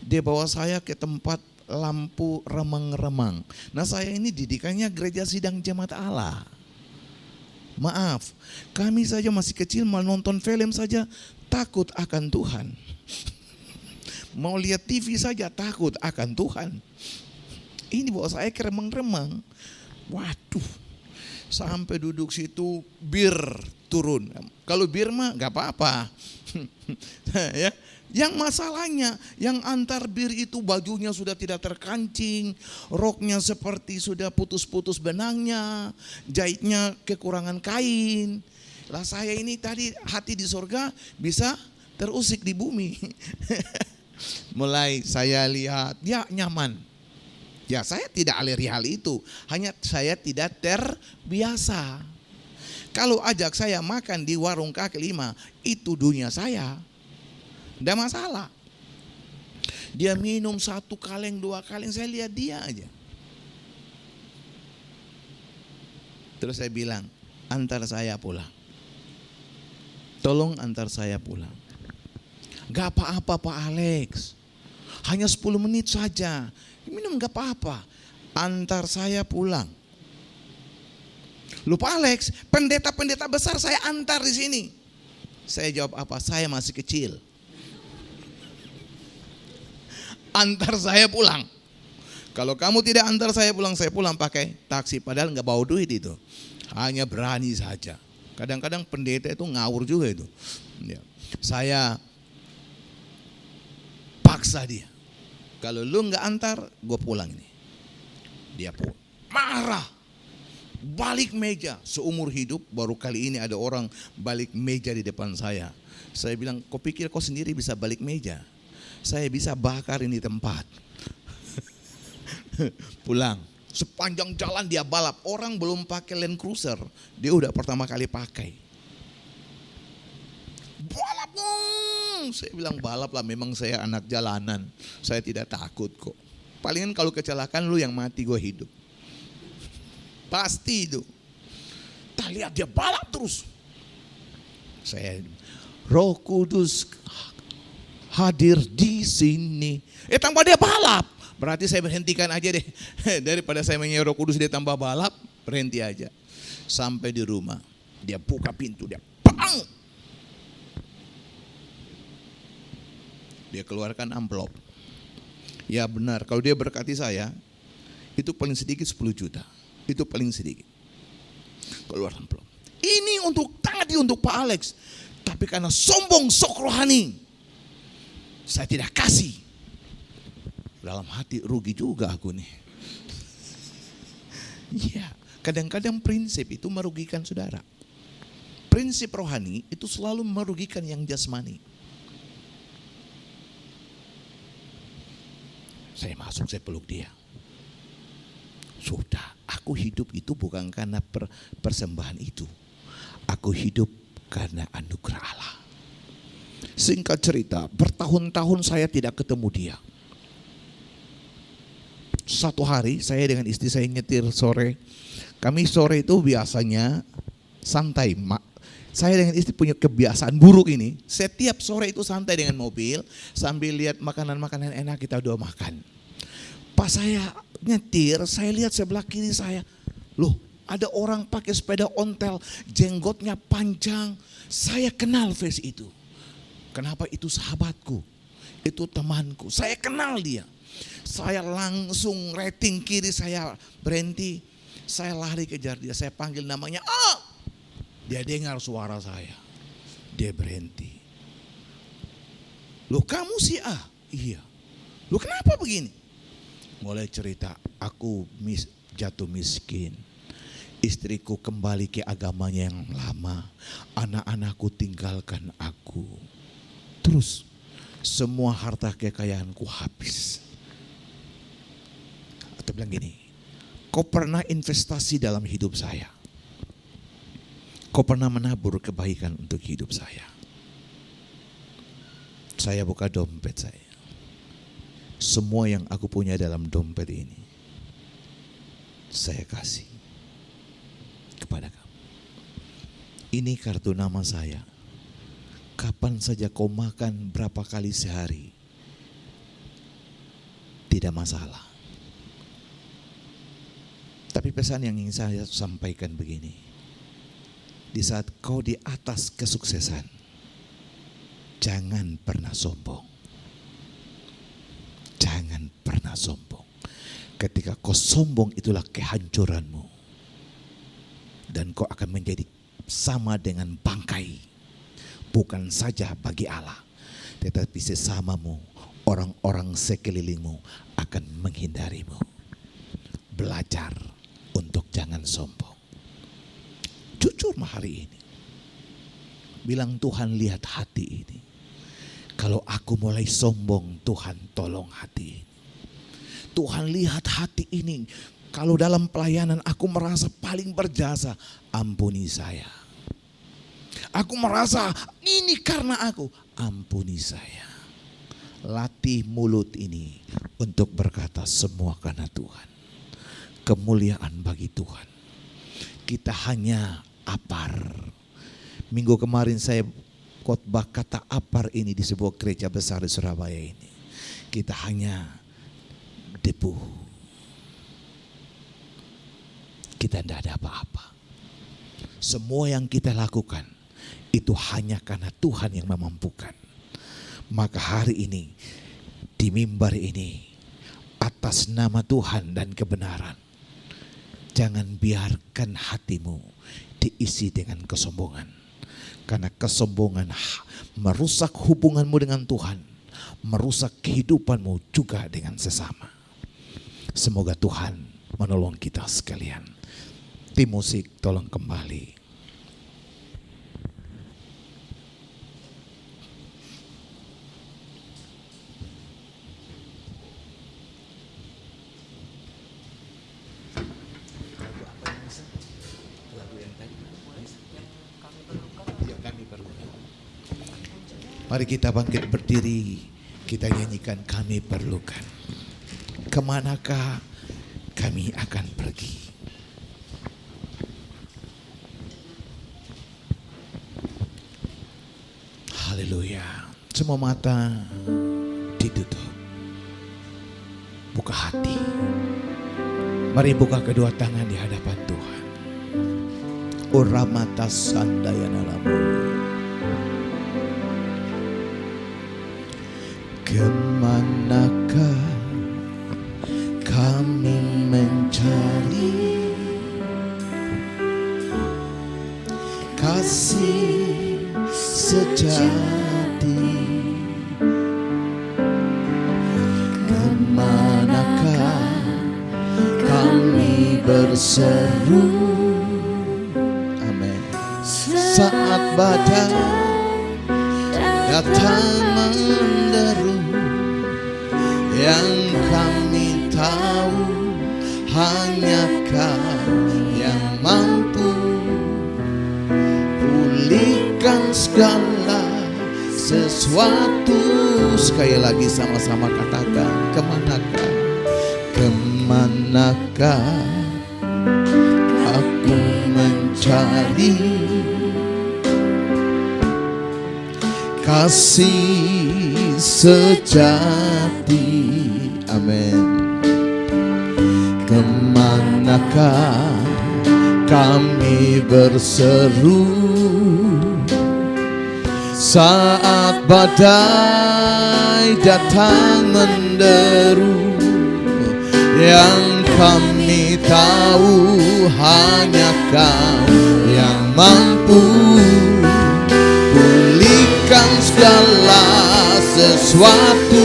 Dia bawa saya ke tempat lampu remang-remang. Nah, saya ini didikannya gereja sidang jemaat Allah. Maaf, kami saja masih kecil menonton film saja takut akan Tuhan. Mau lihat TV saja takut akan Tuhan. Ini bawa saya ke remang-remang. Waduh, sampai duduk situ bir turun. Kalau bir mah gak apa-apa. Ya, yang masalahnya yang antar bir itu bajunya sudah tidak terkancing, roknya seperti sudah putus-putus benangnya, jahitnya kekurangan kain. Lah saya ini tadi hati di surga bisa terusik di bumi. Mulai saya lihat, ya nyaman. Ya saya tidak alergi hal itu, hanya saya tidak terbiasa. Kalau ajak saya makan di warung kaki lima, itu dunia saya. Tidak masalah. Dia minum 1 kaleng 2 kaleng, saya lihat dia aja. Terus saya bilang, antar saya pulang. Tolong antar saya pulang. Gak apa-apa Pak Alex, hanya 10 menit saja. Minum gak apa-apa, antar saya pulang. Lupa Alex, pendeta-pendeta besar saya antar di sini. Saya jawab apa? Saya masih kecil. Antar saya pulang. Kalau kamu tidak antar saya pulang pakai taksi. Padahal gak bawa duit itu, hanya berani saja. Kadang-kadang pendeta itu ngawur juga itu. Ya. Saya paksa dia. Kalau lu nggak antar, gue pulang ini. Dia pun marah, balik meja. Seumur hidup baru kali ini ada orang balik meja di depan saya. Saya bilang, kau pikir kau sendiri bisa balik meja? Saya bisa bakar ini tempat. Pulang. Sepanjang jalan dia balap. Orang belum pakai Land Cruiser, dia udah pertama kali pakai. Balap. Saya bilang balap lah, memang saya anak jalanan. Saya tidak takut kok. Palingan kalau kecelakaan lu yang mati, gue hidup. Pasti itu. Tak lihat dia balap terus. Saya, Roh Kudus hadir di sini. Tambah dia balap. Berarti saya berhentikan aja deh. Daripada saya menyeru Roh Kudus dia tambah balap, berhenti aja. Sampai di rumah, dia buka pintu, dia bang. Dia keluarkan amplop. Ya benar, kalau dia berkati saya, itu paling sedikit 10 juta. Itu paling sedikit. Keluar amplop. Ini untuk tadi untuk Pak Alex. Tapi karena sombong sok rohani, saya tidak kasih. Dalam hati rugi juga aku nih. Iya, kadang-kadang prinsip itu merugikan saudara. Prinsip rohani itu selalu merugikan yang jasmani. Saya masuk, saya peluk dia. Sudah, aku hidup itu bukan karena persembahan itu. Aku hidup karena anugerah Allah. Singkat cerita, bertahun-tahun saya tidak ketemu dia. Satu hari saya dengan istri saya nyetir sore. Kami sore itu biasanya santai. Saya dengan istri punya kebiasaan buruk ini. Setiap sore itu santai dengan mobil sambil lihat makanan-makanan enak kita udah makan. Pas saya nyetir, saya lihat sebelah kiri saya. Loh, ada orang pakai sepeda ontel, jenggotnya panjang. Saya kenal face itu. Kenapa? Itu sahabatku. Itu temanku. Saya kenal dia. Saya langsung rating kiri, saya berhenti. Saya lari kejar dia, saya panggil namanya. Dia dengar suara saya. Dia berhenti. Loh, kamu si A? Iya. Loh, kenapa begini? Mulai cerita, aku jatuh miskin. Istriku kembali ke agamanya yang lama. Anak-anakku tinggalkan aku. Terus semua harta kekayaanku habis. Atau bilang gini, kau pernah investasi dalam hidup saya? Kau pernah menabur kebaikan untuk hidup saya? Saya buka dompet saya. Semua yang aku punya dalam dompet ini, saya kasih kepada kamu. Ini kartu nama saya. Kapan saja kau makan berapa kali sehari, tidak masalah. Tapi pesan yang ingin saya sampaikan begini. Di saat kau di atas kesuksesan, jangan pernah sombong. Jangan pernah sombong. Ketika kau sombong, itulah kehancuranmu. Dan kau akan menjadi sama dengan bangkai. Bukan saja bagi Allah, tetapi sesamamu, orang-orang sekelilingmu akan menghindarimu. Belajar untuk jangan sombong. Jujur hari ini. Bilang, Tuhan lihat hati ini. Kalau aku mulai sombong, Tuhan tolong hati ini. Tuhan lihat hati ini. Kalau dalam pelayanan aku merasa paling berjasa, ampuni saya. Aku merasa ini karena aku, ampuni saya. Latih mulut ini untuk berkata semua karena Tuhan. Kemuliaan bagi Tuhan. Kita hanya apar. Minggu kemarin saya khotbah kata apar ini di sebuah gereja besar di Surabaya ini. Kita hanya debu. Kita tidak ada apa-apa. Semua yang kita lakukan itu hanya karena Tuhan yang memampukan. Maka hari ini di mimbar ini, atas nama Tuhan dan kebenaran, jangan biarkan hatimu diisi dengan kesombongan. Karena kesombongan merusak hubunganmu dengan Tuhan, merusak kehidupanmu juga dengan sesama. Semoga Tuhan menolong kita sekalian. Tim musik tolong kembali. Mari kita bangkit berdiri, kita nyanyikan Kami Perlukan. Kemanakah kami akan pergi? Haleluya. Semua mata ditutup. Buka hati. Mari buka kedua tangan di hadapan Tuhan. Uramata sandayana lamu. Kemanakah kami mencari kasih sejati? Kemanakah kami berseru? Amin. Saat badai datang menderu, yang kami tahu hanya Kau yang mampu pulihkan segala sesuatu. Sekali lagi sama-sama katakan, kemanakah, kemanakah aku mencari kasih sejati. Amin. Kemanakah kami berseru saat badai datang menderu, yang kami tahu hanya Kau yang mampu pulihkan segala sesuatu.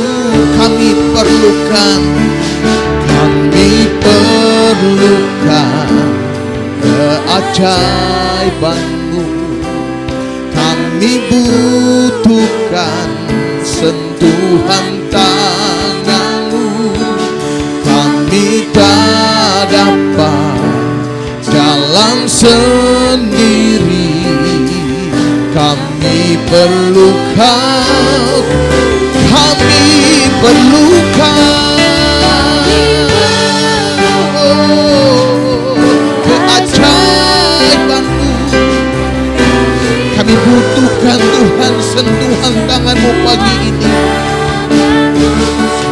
Kami perlukan keajaiban-Mu. Kami butuhkan sentuhan tangan-Mu. Kami tak dapat jalan sendiri. Kami perlu Kau, kami perlu Kau. Keajaiban-Mu, kami butuhkan Tuhan sentuhan tangan-Mu pagi ini.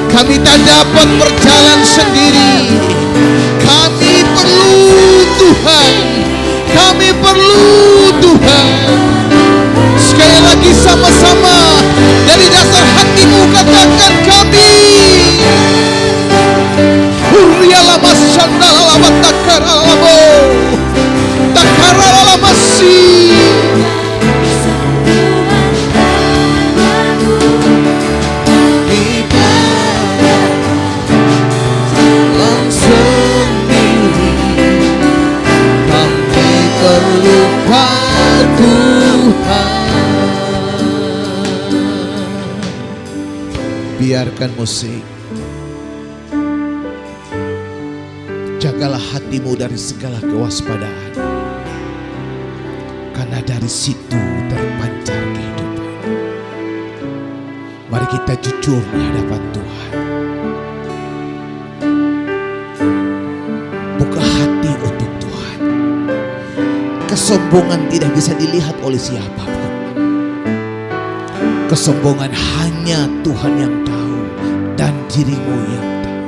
Kami tak dapat berjalan sendiri. Kami perlu Tuhan, kami perlu Tuhan. Sekali lagi sama-sama dari dasar hatimu katakan, kami. Hurriala masandala batakara labo, takara lamasi. Biarkan musik. Jagalah hatimu dari segala kewaspadaan, karena dari situ terpancar kehidupan. Mari kita jujur di hadapan Tuhan. Buka hati untuk Tuhan. Kesombongan tidak bisa dilihat oleh siapapun. Kesombongan hanya Tuhan yang tahu dan dirimu yang tahu.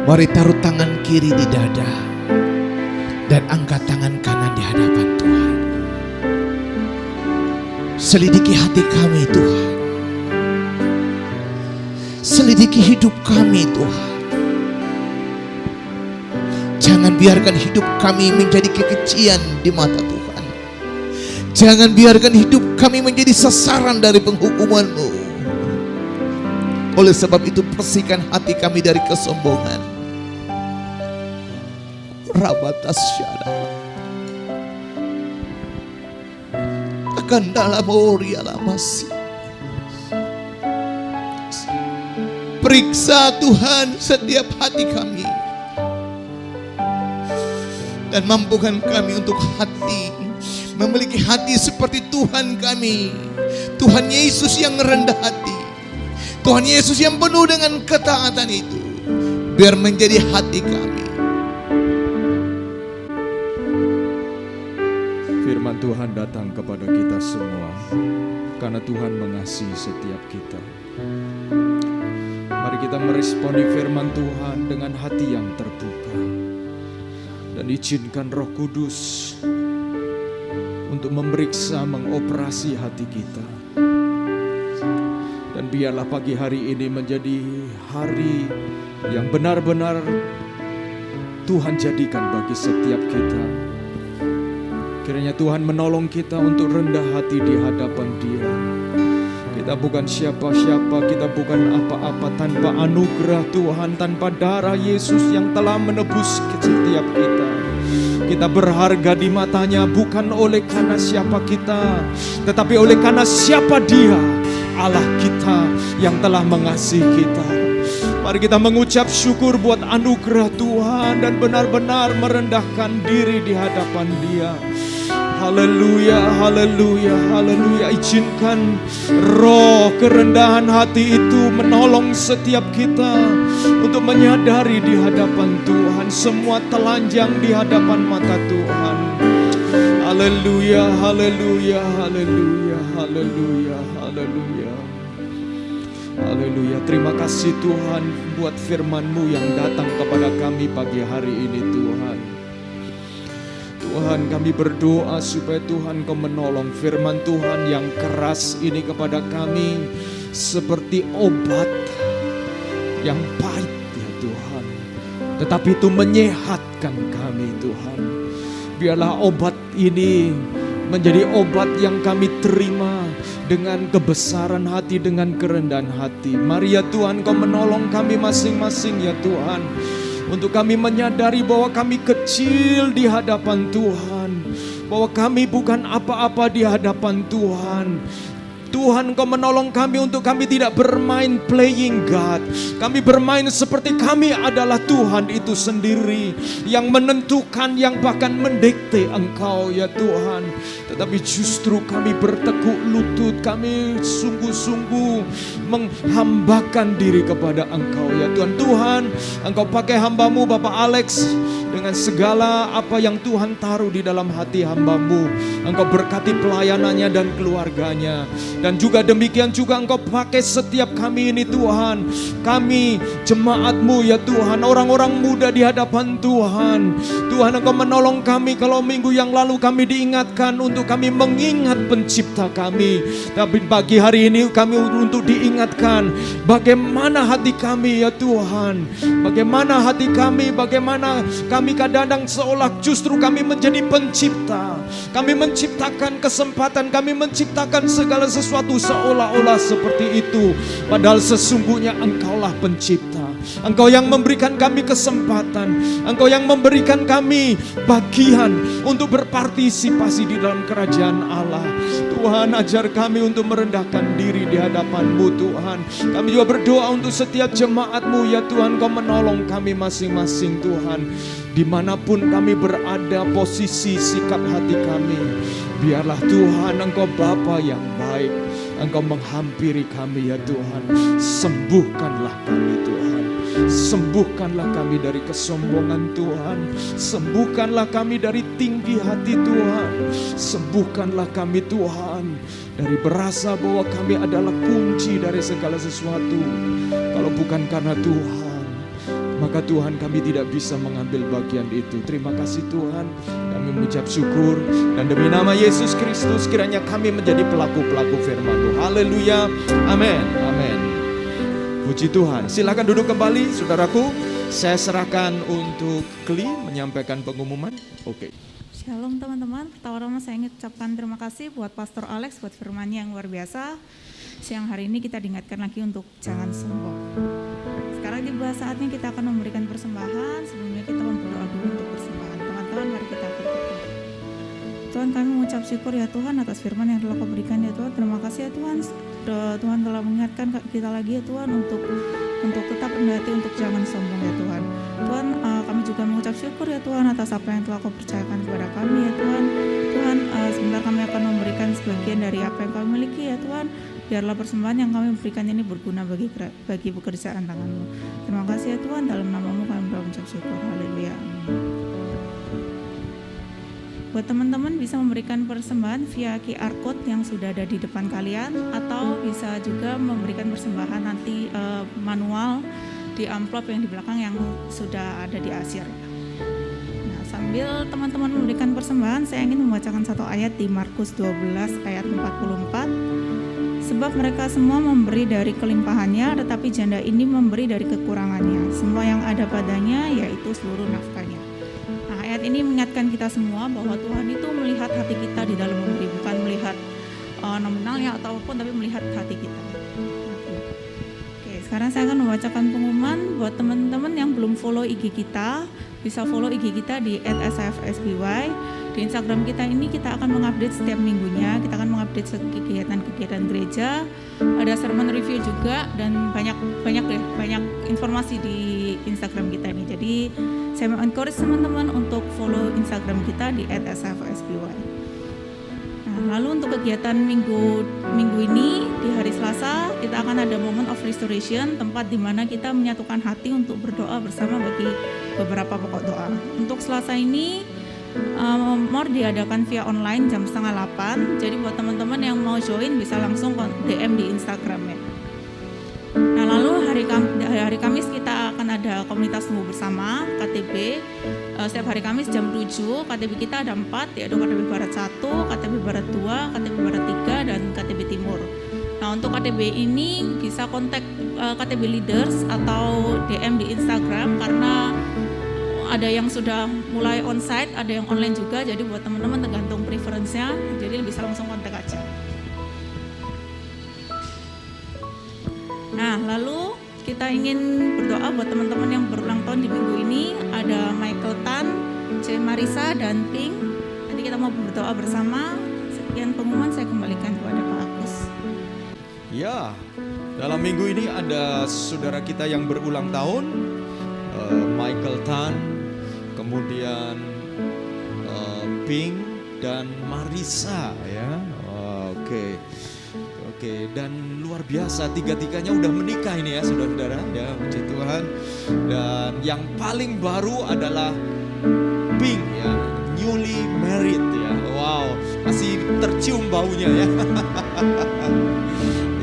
Mari taruh tangan kiri di dada dan angkat tangan kanan di hadapan Tuhan. Selidiki hati kami Tuhan. Selidiki hidup kami Tuhan. Jangan biarkan hidup kami menjadi kekejian di mata Tuhan. Jangan biarkan hidup kami menjadi sasaran dari penghukuman-Mu. Oleh sebab itu bersihkan hati kami dari kesombongan. Rabatasyada akan dalam oriala masih. Periksa Tuhan setiap hati kami, dan mampukan kami untuk memiliki hati seperti Tuhan kami, Tuhan Yesus yang rendah hati, Tuhan Yesus yang penuh dengan ketaatan itu. Biar menjadi hati kami. Firman Tuhan datang kepada kita semua karena Tuhan mengasihi setiap kita. Mari kita meresponi firman Tuhan dengan hati yang terbuka, dan izinkan Roh Kudus untuk memeriksa, mengoperasi hati kita. Dan biarlah pagi hari ini menjadi hari yang benar-benar Tuhan jadikan bagi setiap kita. Kiranya Tuhan menolong kita untuk rendah hati di hadapan Dia. Kita bukan siapa-siapa, kita bukan apa-apa tanpa anugerah Tuhan, tanpa darah Yesus yang telah menebus setiap kita. Kita berharga di matanya bukan oleh karena siapa kita, tetapi oleh karena siapa Dia, Allah kita yang telah mengasihi kita. Mari kita mengucap syukur buat anugerah Tuhan dan benar-benar merendahkan diri di hadapan Dia. Haleluya, haleluya, haleluya. Izinkan roh kerendahan hati itu menolong setiap kita untuk menyadari di hadapan Tuhan, semua telanjang di hadapan mata Tuhan. Haleluya, haleluya, haleluya, haleluya, haleluya. Haleluya. Terima kasih Tuhan buat firman-Mu yang datang kepada kami pagi hari ini Tuhan. Tuhan, kami berdoa supaya Tuhan Kau menolong firman Tuhan yang keras ini kepada kami seperti obat yang pahit ya Tuhan, tetapi itu menyehatkan kami Tuhan. Biarlah obat ini menjadi obat yang kami terima dengan kebesaran hati, dengan kerendahan hati. Mari ya Tuhan Kau menolong kami masing-masing ya Tuhan, untuk kami menyadari bahwa kami kecil di hadapan Tuhan, bahwa kami bukan apa-apa di hadapan Tuhan. Tuhan Kau menolong kami untuk kami tidak bermain playing God. Kami bermain seperti kami adalah Tuhan itu sendiri yang menentukan, yang bahkan mendikte Engkau ya Tuhan. Tetapi justru kami bertekuk lutut, kami sungguh-sungguh menghambakan diri kepada Engkau ya Tuhan. Tuhan, Engkau pakai hamba-Mu Bapak Alex dengan segala apa yang Tuhan taruh di dalam hati hamba-Mu. Engkau berkati pelayanannya dan keluarganya. Dan juga demikian juga Engkau pakai setiap kami ini Tuhan. Kami jemaat-Mu ya Tuhan, orang-orang muda di hadapan Tuhan. Tuhan Engkau menolong kami kalau minggu yang lalu kami diingatkan untuk kami mengingat pencipta kami. Tapi pagi hari ini kami untuk diingatkan bagaimana hati kami ya Tuhan. Bagaimana hati kami, bagaimana kami kadang-kadang seolah justru kami menjadi pencipta. Kami menciptakan kesempatan, kami menciptakan segala sesuatu seolah-olah seperti itu. Padahal sesungguhnya Engkaulah pencipta. Engkau yang memberikan kami kesempatan. Engkau yang memberikan kami bagian untuk berpartisipasi di dalam kerajaan Allah. Tuhan, ajar kami untuk merendahkan diri di hadapan-Mu Tuhan. Kami juga berdoa untuk setiap jemaat-Mu ya Tuhan. Kau menolong kami masing-masing Tuhan. Dimanapun kami berada, posisi sikap hati kami, biarlah Tuhan Engkau Bapa yang baik. Engkau menghampiri kami ya Tuhan. Sembuhkanlah kami Tuhan. Sembuhkanlah kami dari kesombongan Tuhan. Sembuhkanlah kami dari tinggi hati Tuhan. Sembuhkanlah kami Tuhan dari berasa bahwa kami adalah kunci dari segala sesuatu. Kalau bukan karena Tuhan, maka Tuhan kami tidak bisa mengambil bagian itu. Terima kasih Tuhan. Kami mengucap syukur. Dan demi nama Yesus Kristus kiranya kami menjadi pelaku-pelaku firman-Mu. Haleluya. Amin. Amin. Puji Tuhan. Silakan duduk kembali saudaraku. Saya serahkan untuk Kli menyampaikan pengumuman. Oke. Shalom teman-teman, pertama-tama saya ingin ucapkan terima kasih buat Pastor Alex buat firman-Nya yang luar biasa. Siang hari ini kita diingatkan lagi untuk jangan sombong. Sekarang tiba saatnya kita akan memberikan persembahan. Sebelumnya kita berdoa dulu untuk persembahan. Teman-teman, mari kita berdoa. Tuhan, kami mengucap syukur ya Tuhan atas firman yang telah Kau berikan ya Tuhan. Terima kasih ya Tuhan. Tuhan telah mengingatkan kita lagi ya Tuhan untuk tetap rendah hati, untuk jangan sombong ya Tuhan. Tuhan, kami juga mengucap syukur ya Tuhan atas apa yang telah Kau percayakan kepada kami ya Tuhan. Tuhan, sebentar kami akan memberikan sebagian dari apa yang kami miliki ya Tuhan. Biarlah persembahan yang kami berikan ini berguna bagi pekerjaan tangan-Mu. Terima kasih ya Tuhan, dalam nama-Mu kami mengucap syukur. Haleluya. Buat teman-teman bisa memberikan persembahan via QR Code yang sudah ada di depan kalian, atau bisa juga memberikan persembahan nanti manual di amplop yang di belakang yang sudah ada di asyir. Nah, sambil teman-teman memberikan persembahan, saya ingin membacakan satu ayat di Markus 12 ayat 44. Sebab mereka semua memberi dari kelimpahannya, tetapi janda ini memberi dari kekurangannya. Semua yang ada padanya yaitu seluruh nafkahnya. Ayat ini mengingatkan kita semua bahwa Tuhan itu melihat hati kita di dalam memberi, bukan melihat nominalnya ataupun, tapi melihat hati kita. Oke, sekarang saya akan membacakan pengumuman buat teman-teman yang belum follow IG kita, bisa follow IG kita di @sfsby. Di Instagram kita ini kita akan mengupdate setiap minggunya, kita akan mengupdate kegiatan-kegiatan gereja, ada sermon review juga, dan banyak informasi di Instagram kita ini. Jadi saya mau encourage teman-teman untuk follow Instagram kita di @sfsby. Nah, lalu untuk kegiatan minggu ini di hari Selasa kita akan ada moment of restoration, tempat di mana kita menyatukan hati untuk berdoa bersama bagi beberapa pokok doa. Untuk Selasa ini more diadakan via online jam 7:30. Jadi buat teman-teman yang mau join bisa langsung DM di Instagramnya. Nah, lalu hari Kamis kita akan ada komunitas tumbuh bersama KTB. Setiap hari Kamis jam 7. KTB kita ada 4, yaitu KTB Barat 1, KTB Barat 2, KTB Barat 3, dan KTB Timur. Nah, untuk KTB ini bisa kontak KTB leaders atau DM di Instagram, karena ada yang sudah mulai onsite, ada yang online juga. Jadi buat teman-teman tergantung preference-nya, jadi bisa langsung kontak aja. Nah, lalu kita ingin berdoa buat teman-teman yang berulang tahun di minggu ini. Ada Michael Tan, C. Marisa, dan Pink. Nanti kita mau berdoa bersama. Sekian pengumuman, saya kembalikan kepada Pak Agus. Ya, dalam minggu ini ada saudara kita yang berulang tahun, Michael Tan, kemudian Pink dan Marisa ya. Oke, dan luar biasa tiga-tiganya udah menikah ini ya saudara-saudara ya, puji Tuhan. Dan yang paling baru adalah Pink ya, newly married ya. Wow, masih tercium baunya ya.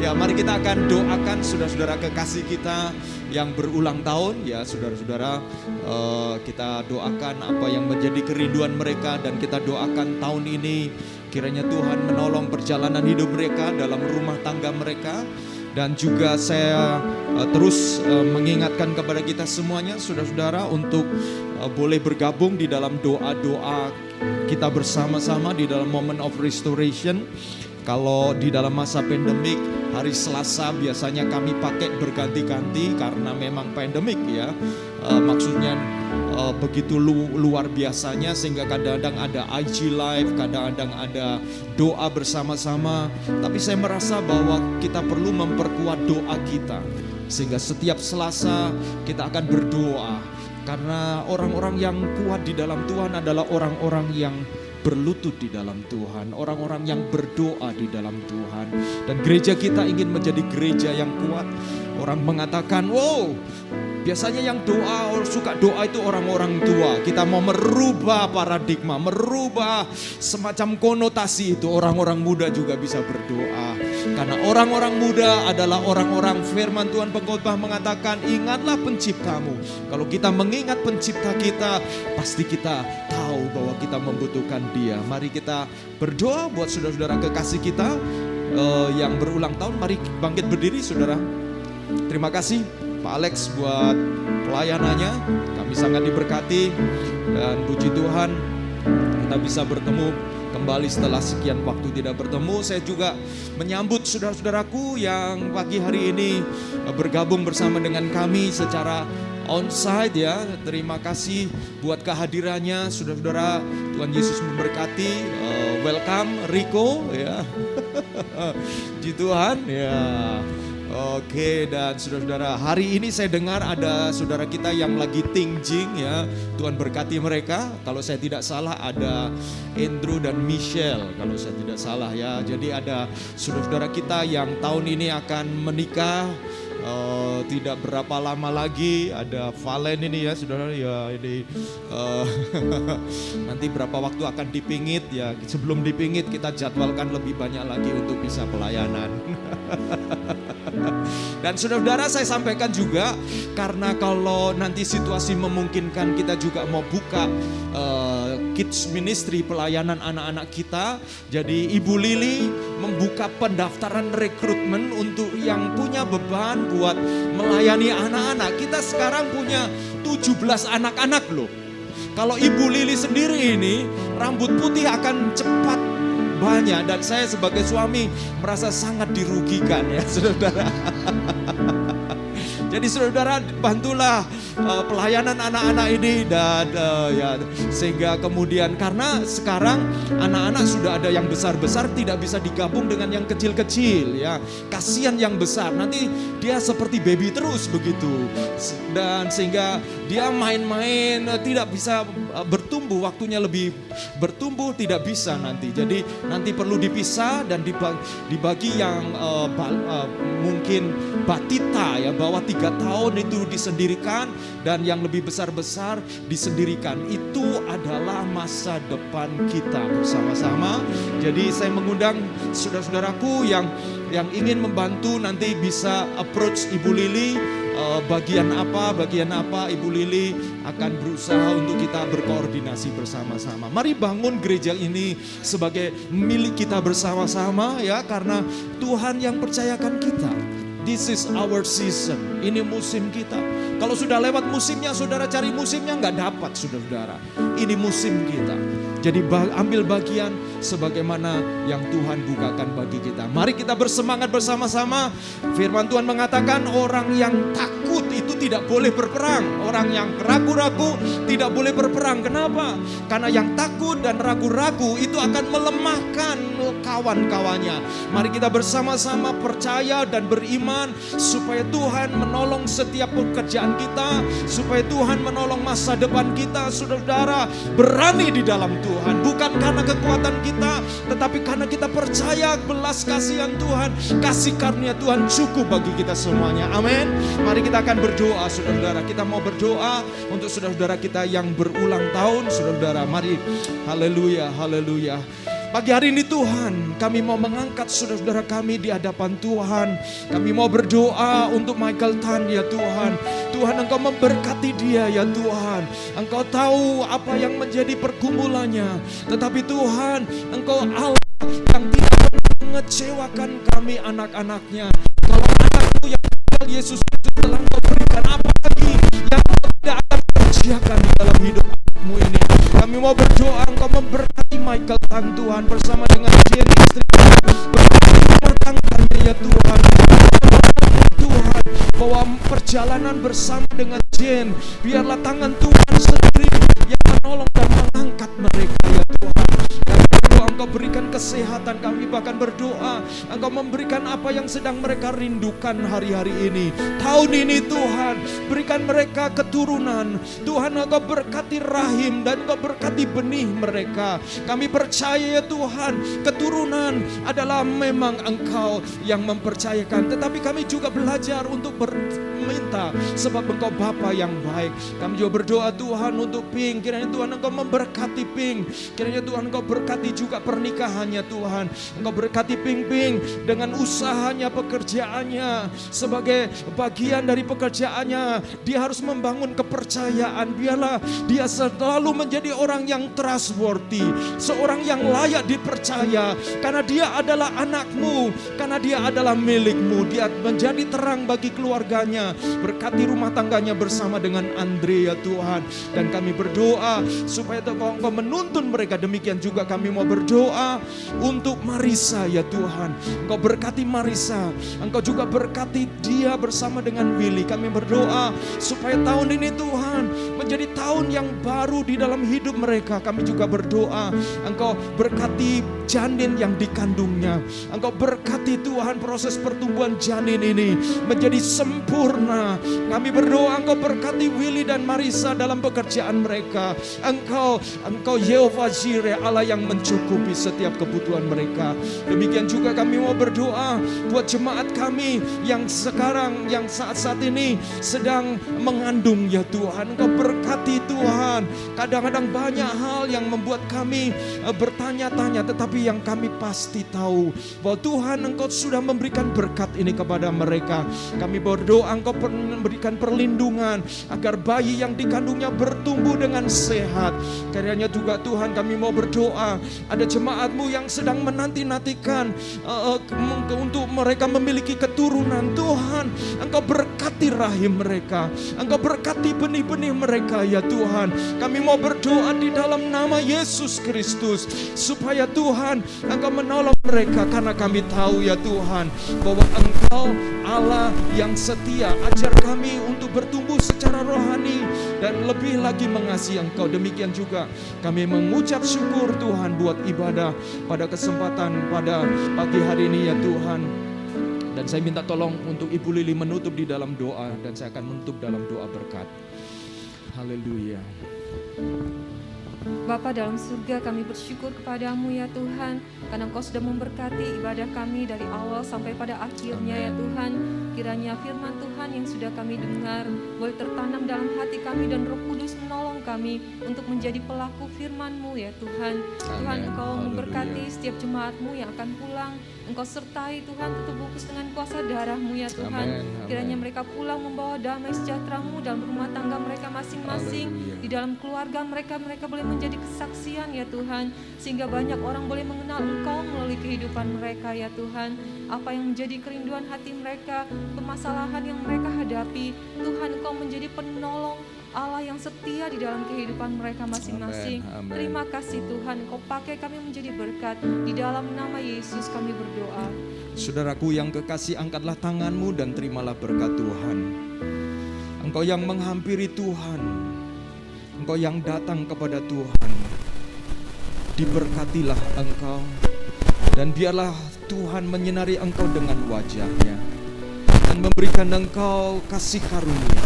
Ya, mari kita akan doakan saudara-saudara kekasih kita yang berulang tahun ya, saudara-saudara. Kita doakan apa yang menjadi kerinduan mereka, dan kita doakan tahun ini kiranya Tuhan menolong perjalanan hidup mereka dalam rumah tangga mereka. Dan juga saya terus mengingatkan kepada kita semuanya saudara-saudara untuk boleh bergabung di dalam doa-doa kita bersama-sama di dalam moment of restoration. Kalau di dalam masa pandemik, hari Selasa biasanya kami pakai berganti-ganti karena memang pandemik ya. Maksudnya begitu luar biasanya, sehingga kadang-kadang ada IG live, kadang-kadang ada doa bersama-sama. Tapi saya merasa bahwa kita perlu memperkuat doa kita, sehingga setiap Selasa kita akan berdoa. Karena orang-orang yang kuat di dalam Tuhan adalah orang-orang yang berlutut di dalam Tuhan, orang-orang yang berdoa di dalam Tuhan. Dan gereja kita ingin menjadi gereja yang kuat. Orang mengatakan, wow, biasanya yang suka doa itu orang-orang tua. Kita mau merubah paradigma, merubah semacam konotasi itu. Orang-orang muda juga bisa berdoa. Karena orang-orang muda adalah orang-orang, firman Tuhan pengkhotbah mengatakan, ingatlah penciptamu. Kalau kita mengingat pencipta kita, pasti kita tahu bahwa kita membutuhkan Dia. Mari kita berdoa buat saudara-saudara kekasih kita yang berulang tahun. Mari bangkit berdiri saudara. Terima kasih Pak Alex buat pelayanannya. Kami sangat diberkati dan puji Tuhan kita bisa bertemu kembali setelah sekian waktu tidak bertemu. Saya juga menyambut saudara-saudaraku yang pagi hari ini bergabung bersama dengan kami secara onsite ya. Terima kasih buat kehadirannya saudara-saudara. Tuhan Yesus memberkati. Welcome Rico ya. Puji Tuhan ya. Oke, dan saudara-saudara, hari ini saya dengar ada saudara kita yang lagi tingjing ya. Tuhan berkati mereka. Kalau saya tidak salah ada Andrew dan Michelle kalau saya tidak salah ya. Jadi ada saudara-saudara kita yang tahun ini akan menikah. Tidak berapa lama lagi ada Valen ini ya saudara ya, ini nanti berapa waktu akan dipingit ya. Sebelum dipingit kita jadwalkan lebih banyak lagi untuk bisa pelayanan. Dan saudara-saudara, saya sampaikan juga karena kalau nanti situasi memungkinkan kita juga mau buka kids ministry, pelayanan anak-anak kita. Jadi Ibu Lili membuka pendaftaran rekrutmen untuk yang punya beban buat melayani anak-anak. Kita sekarang punya 17 anak-anak loh. Kalau Ibu Lili sendiri ini rambut putih akan cepat banyak, dan saya sebagai suami merasa sangat dirugikan ya saudara. Jadi saudara bantulah pelayanan anak-anak ini dan ya sehingga kemudian karena sekarang anak-anak sudah ada yang besar-besar tidak bisa digabung dengan yang kecil-kecil ya. Kasihan yang besar, nanti dia seperti baby terus begitu. Dan sehingga dia main-main tidak bisa bertumbuh, waktunya lebih bertumbuh tidak bisa nanti. Jadi nanti perlu dipisah dan dibagi yang mungkin batita ya, bawah 3 tahun itu disendirikan, dan yang lebih besar-besar disendirikan. Itu adalah masa depan kita bersama-sama. Jadi saya mengundang saudara-saudaraku yang ingin membantu nanti bisa approach Ibu Lili. Bagian apa Ibu Lili akan berusaha untuk kita berkoordinasi bersama-sama. Mari bangun gereja ini sebagai milik kita bersama-sama ya, karena Tuhan yang percayakan kita. This is our season. Ini musim kita. Kalau sudah lewat musimnya, saudara cari musimnya nggak dapat, saudara-saudara. Ini musim kita. Jadi ambil bagian sebagaimana yang Tuhan bukakan bagi kita. Mari kita bersemangat bersama-sama. Firman Tuhan mengatakan orang yang takut itu tidak boleh berperang. Orang yang ragu-ragu tidak boleh berperang. Kenapa? Karena yang takut dan ragu-ragu itu akan melemahkan kawan-kawannya. Mari kita bersama-sama percaya dan beriman supaya Tuhan menolong setiap pekerjaan kita, supaya Tuhan menolong masa depan kita. Saudara-saudara, berani di dalam Tuhan, bukan karena kekuatan kita, tetapi karena kita percaya belas kasihan Tuhan, kasih karunia Tuhan cukup bagi kita semuanya. Amin. Mari kita akan berdoa, saudara-saudara. Kita mau berdoa untuk saudara-saudara kita yang berulang tahun, saudara-saudara. Mari, haleluya, haleluya. Pagi hari ini Tuhan, kami mau mengangkat saudara-saudara kami di hadapan Tuhan. Kami mau berdoa untuk Michael Tan ya Tuhan. Tuhan, Engkau memberkati dia ya Tuhan. Engkau tahu apa yang menjadi pergumulannya. Tetapi Tuhan, Engkau Allah yang tidak pernah mengecewakan kami anak-anaknya. Kalau anakku yang tinggal Yesus itu telah Engkau berikan, apa lagi yang Engkau tidak akan kerjakan di dalam hidup anakmu ini. Kami mau berdoa Engkau memberkati Michael Tan Tuhan bersama dengan Jenny istri, berkati rumah tangganya ya Tuhan. Tuhan, bahwa perjalanan bersama dengan Jen, biarlah tangan Tuhan sendiri yang menolong dan mengangkat mereka ya Tuhan. Engkau berikan kesehatan, kami bahkan berdoa Engkau memberikan apa yang sedang mereka rindukan hari-hari ini. Tahun ini Tuhan, berikan mereka keturunan. Tuhan, Engkau berkati rahim dan Engkau berkati benih mereka. Kami percaya ya Tuhan, keturunan adalah memang Engkau yang mempercayakan. Tetapi kami juga belajar untuk meminta sebab Engkau Bapa yang baik. Kami juga berdoa Tuhan untuk Ping. Kiranya Tuhan Engkau memberkati Ping. Kiranya Tuhan Engkau berkati juga pernikahannya Tuhan. Engkau berkati Ping dengan usahanya, pekerjaannya. Sebagai bagian dari pekerjaannya, dia harus membangun kepercayaan. Biarlah dia selalu menjadi orang yang trustworthy, seorang yang layak dipercaya. Karena dia adalah anakmu, karena dia adalah milikmu. Dia menjadi terang bagi keluarganya. Berkati rumah tangganya bersama dengan Andre ya Tuhan. Dan kami berdoa supaya Engkau menuntun mereka. Demikian juga kami mau berdoa untuk Marisa ya Tuhan. Engkau berkati Marisa. Engkau juga berkati dia bersama dengan Willy. Kami berdoa supaya tahun ini Tuhan menjadi tahun yang baru di dalam hidup mereka. Kami juga berdoa Engkau berkati janin yang dikandungnya. Engkau berkati Tuhan proses pertumbuhan janin ini menjadi sempurna. Kami berdoa Engkau berkati Willy dan Marisa dalam pekerjaan mereka. Engkau Yehova Jireh, Allah yang mencukupi setiap kebutuhan mereka. Demikian juga kami mau berdoa buat jemaat kami yang sekarang, yang saat-saat ini sedang mengandung ya Tuhan. Engkau berkati Tuhan. Kadang-kadang banyak hal yang membuat kami bertanya-tanya, tetapi yang kami pasti tahu bahwa Tuhan Engkau sudah memberikan berkat ini kepada mereka. Kami berdoa Engkau memberikan perlindungan agar bayi yang dikandungnya bertumbuh dengan sehat. Karenanya juga Tuhan kami mau berdoa, ada jemaat-Mu yang sedang menanti-nantikan untuk mereka memiliki keturunan. Tuhan Engkau berkati rahim mereka, Engkau berkati benih-benih mereka ya Tuhan. Kami mau berdoa di dalam nama Yesus Kristus supaya Tuhan Engkau menolong mereka, karena kami tahu ya Tuhan bahwa Engkau Allah yang setia. Ajar kami untuk bertumbuh secara rohani dan lebih lagi mengasihi Engkau. Demikian juga kami mengucap syukur Tuhan buat ibadah pada kesempatan pada pagi hari ini ya Tuhan. Dan saya minta tolong untuk Ibu Lili menutup di dalam doa, dan saya akan menutup dalam doa berkat. Haleluya. Bapa dalam surga, kami bersyukur kepadamu ya Tuhan, karena Engkau sudah memberkati ibadah kami dari awal sampai pada akhirnya ya Tuhan. Kiranya firman Tuhan yang sudah kami dengar boleh tertanam dalam hati kami, dan Roh Kudus menolong kami untuk menjadi pelaku firman-Mu ya Tuhan. Tuhan, Engkau memberkati setiap jemaat-Mu yang akan pulang. Engkau sertai Tuhan, tutup bungkus dengan kuasa darah-Mu ya Tuhan. Kiranya mereka pulang membawa damai sejahtera-Mu dalam rumah tangga mereka masing-masing. Di dalam keluarga mereka boleh menjadi kesaksian ya Tuhan, sehingga banyak orang boleh mengenal Engkau melalui kehidupan mereka ya Tuhan. Apa yang menjadi kerinduan hati mereka, permasalahan yang mereka hadapi, Tuhan Engkau menjadi penolong Allah yang setia di dalam kehidupan mereka masing-masing. Terima kasih Tuhan, Engkau pakai kami menjadi berkat. Di dalam nama Yesus kami berdoa. Saudaraku yang kekasih, angkatlah tanganmu dan terimalah berkat Tuhan. Engkau yang menghampiri Tuhan, engkau yang datang kepada Tuhan, diberkatilah engkau, dan biarlah Tuhan menyinari engkau dengan wajah-Nya dan memberikan engkau kasih karunia,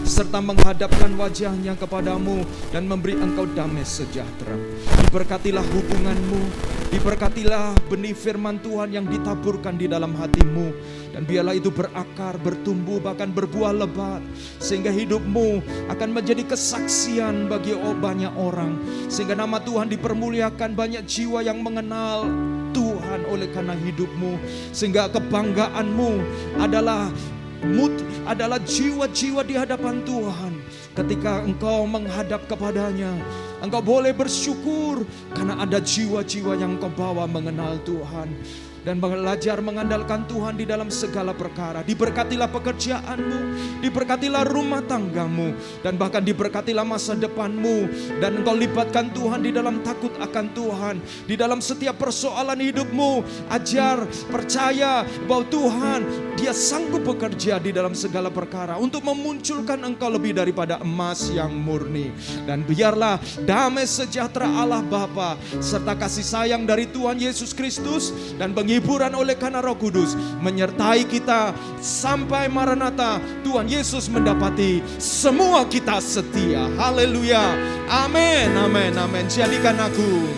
serta menghadapkan wajah-Nya kepadamu dan memberi engkau damai sejahtera. Diberkatilah hubunganmu, diberkatilah benih firman Tuhan yang ditaburkan di dalam hatimu, dan biarlah itu berakar, bertumbuh, bahkan berbuah lebat, sehingga hidupmu akan menjadi kesaksian bagi banyak orang, sehingga nama Tuhan dipermuliakan, banyak jiwa yang mengenal Tuhan oleh karena hidupmu, sehingga kebanggaanmu adalah jiwa-jiwa di hadapan Tuhan. Ketika engkau menghadap kepadanya, engkau boleh bersyukur karena ada jiwa-jiwa yang engkau bawa mengenal Tuhan dan belajar mengandalkan Tuhan di dalam segala perkara. Diberkatilah pekerjaanmu, diberkatilah rumah tanggamu, dan bahkan diberkatilah masa depanmu. Dan engkau libatkan Tuhan di dalam takut akan Tuhan, di dalam setiap persoalan hidupmu. Ajar, percaya bahwa Tuhan, Dia sanggup bekerja di dalam segala perkara untuk memunculkan engkau lebih daripada emas yang murni. Dan biarlah damai sejahtera Allah Bapa serta kasih sayang dari Tuhan Yesus Kristus dan penghiburan oleh karena Roh Kudus menyertai kita sampai Maranatha, Tuhan Yesus mendapati semua kita setia. Haleluya. Amin, amin, amin. Jadikan aku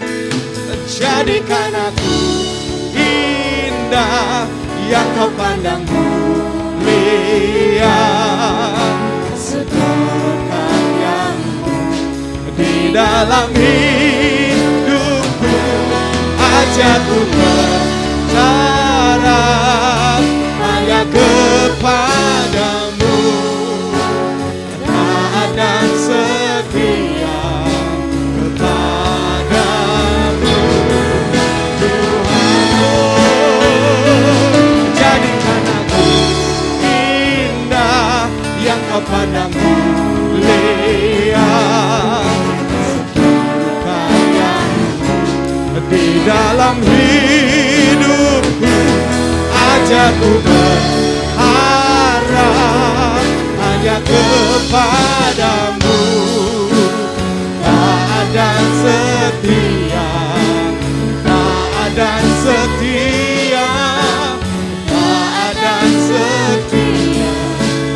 indah yang kau pandang mulia, setur karyamu di dalam hidupku. Ajarku bercara hanya kepadamu, taat dan setia kepadamu. Tuhan, jadikan aku indah Aku berharap hanya kepadamu, taat dan setia, taat dan setia, taat dan setia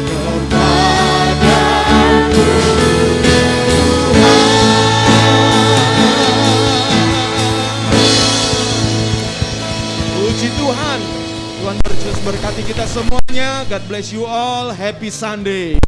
kepadamu. Puji Tuhan. Tuhan berkati kita semuanya. God bless you all. Happy Sunday.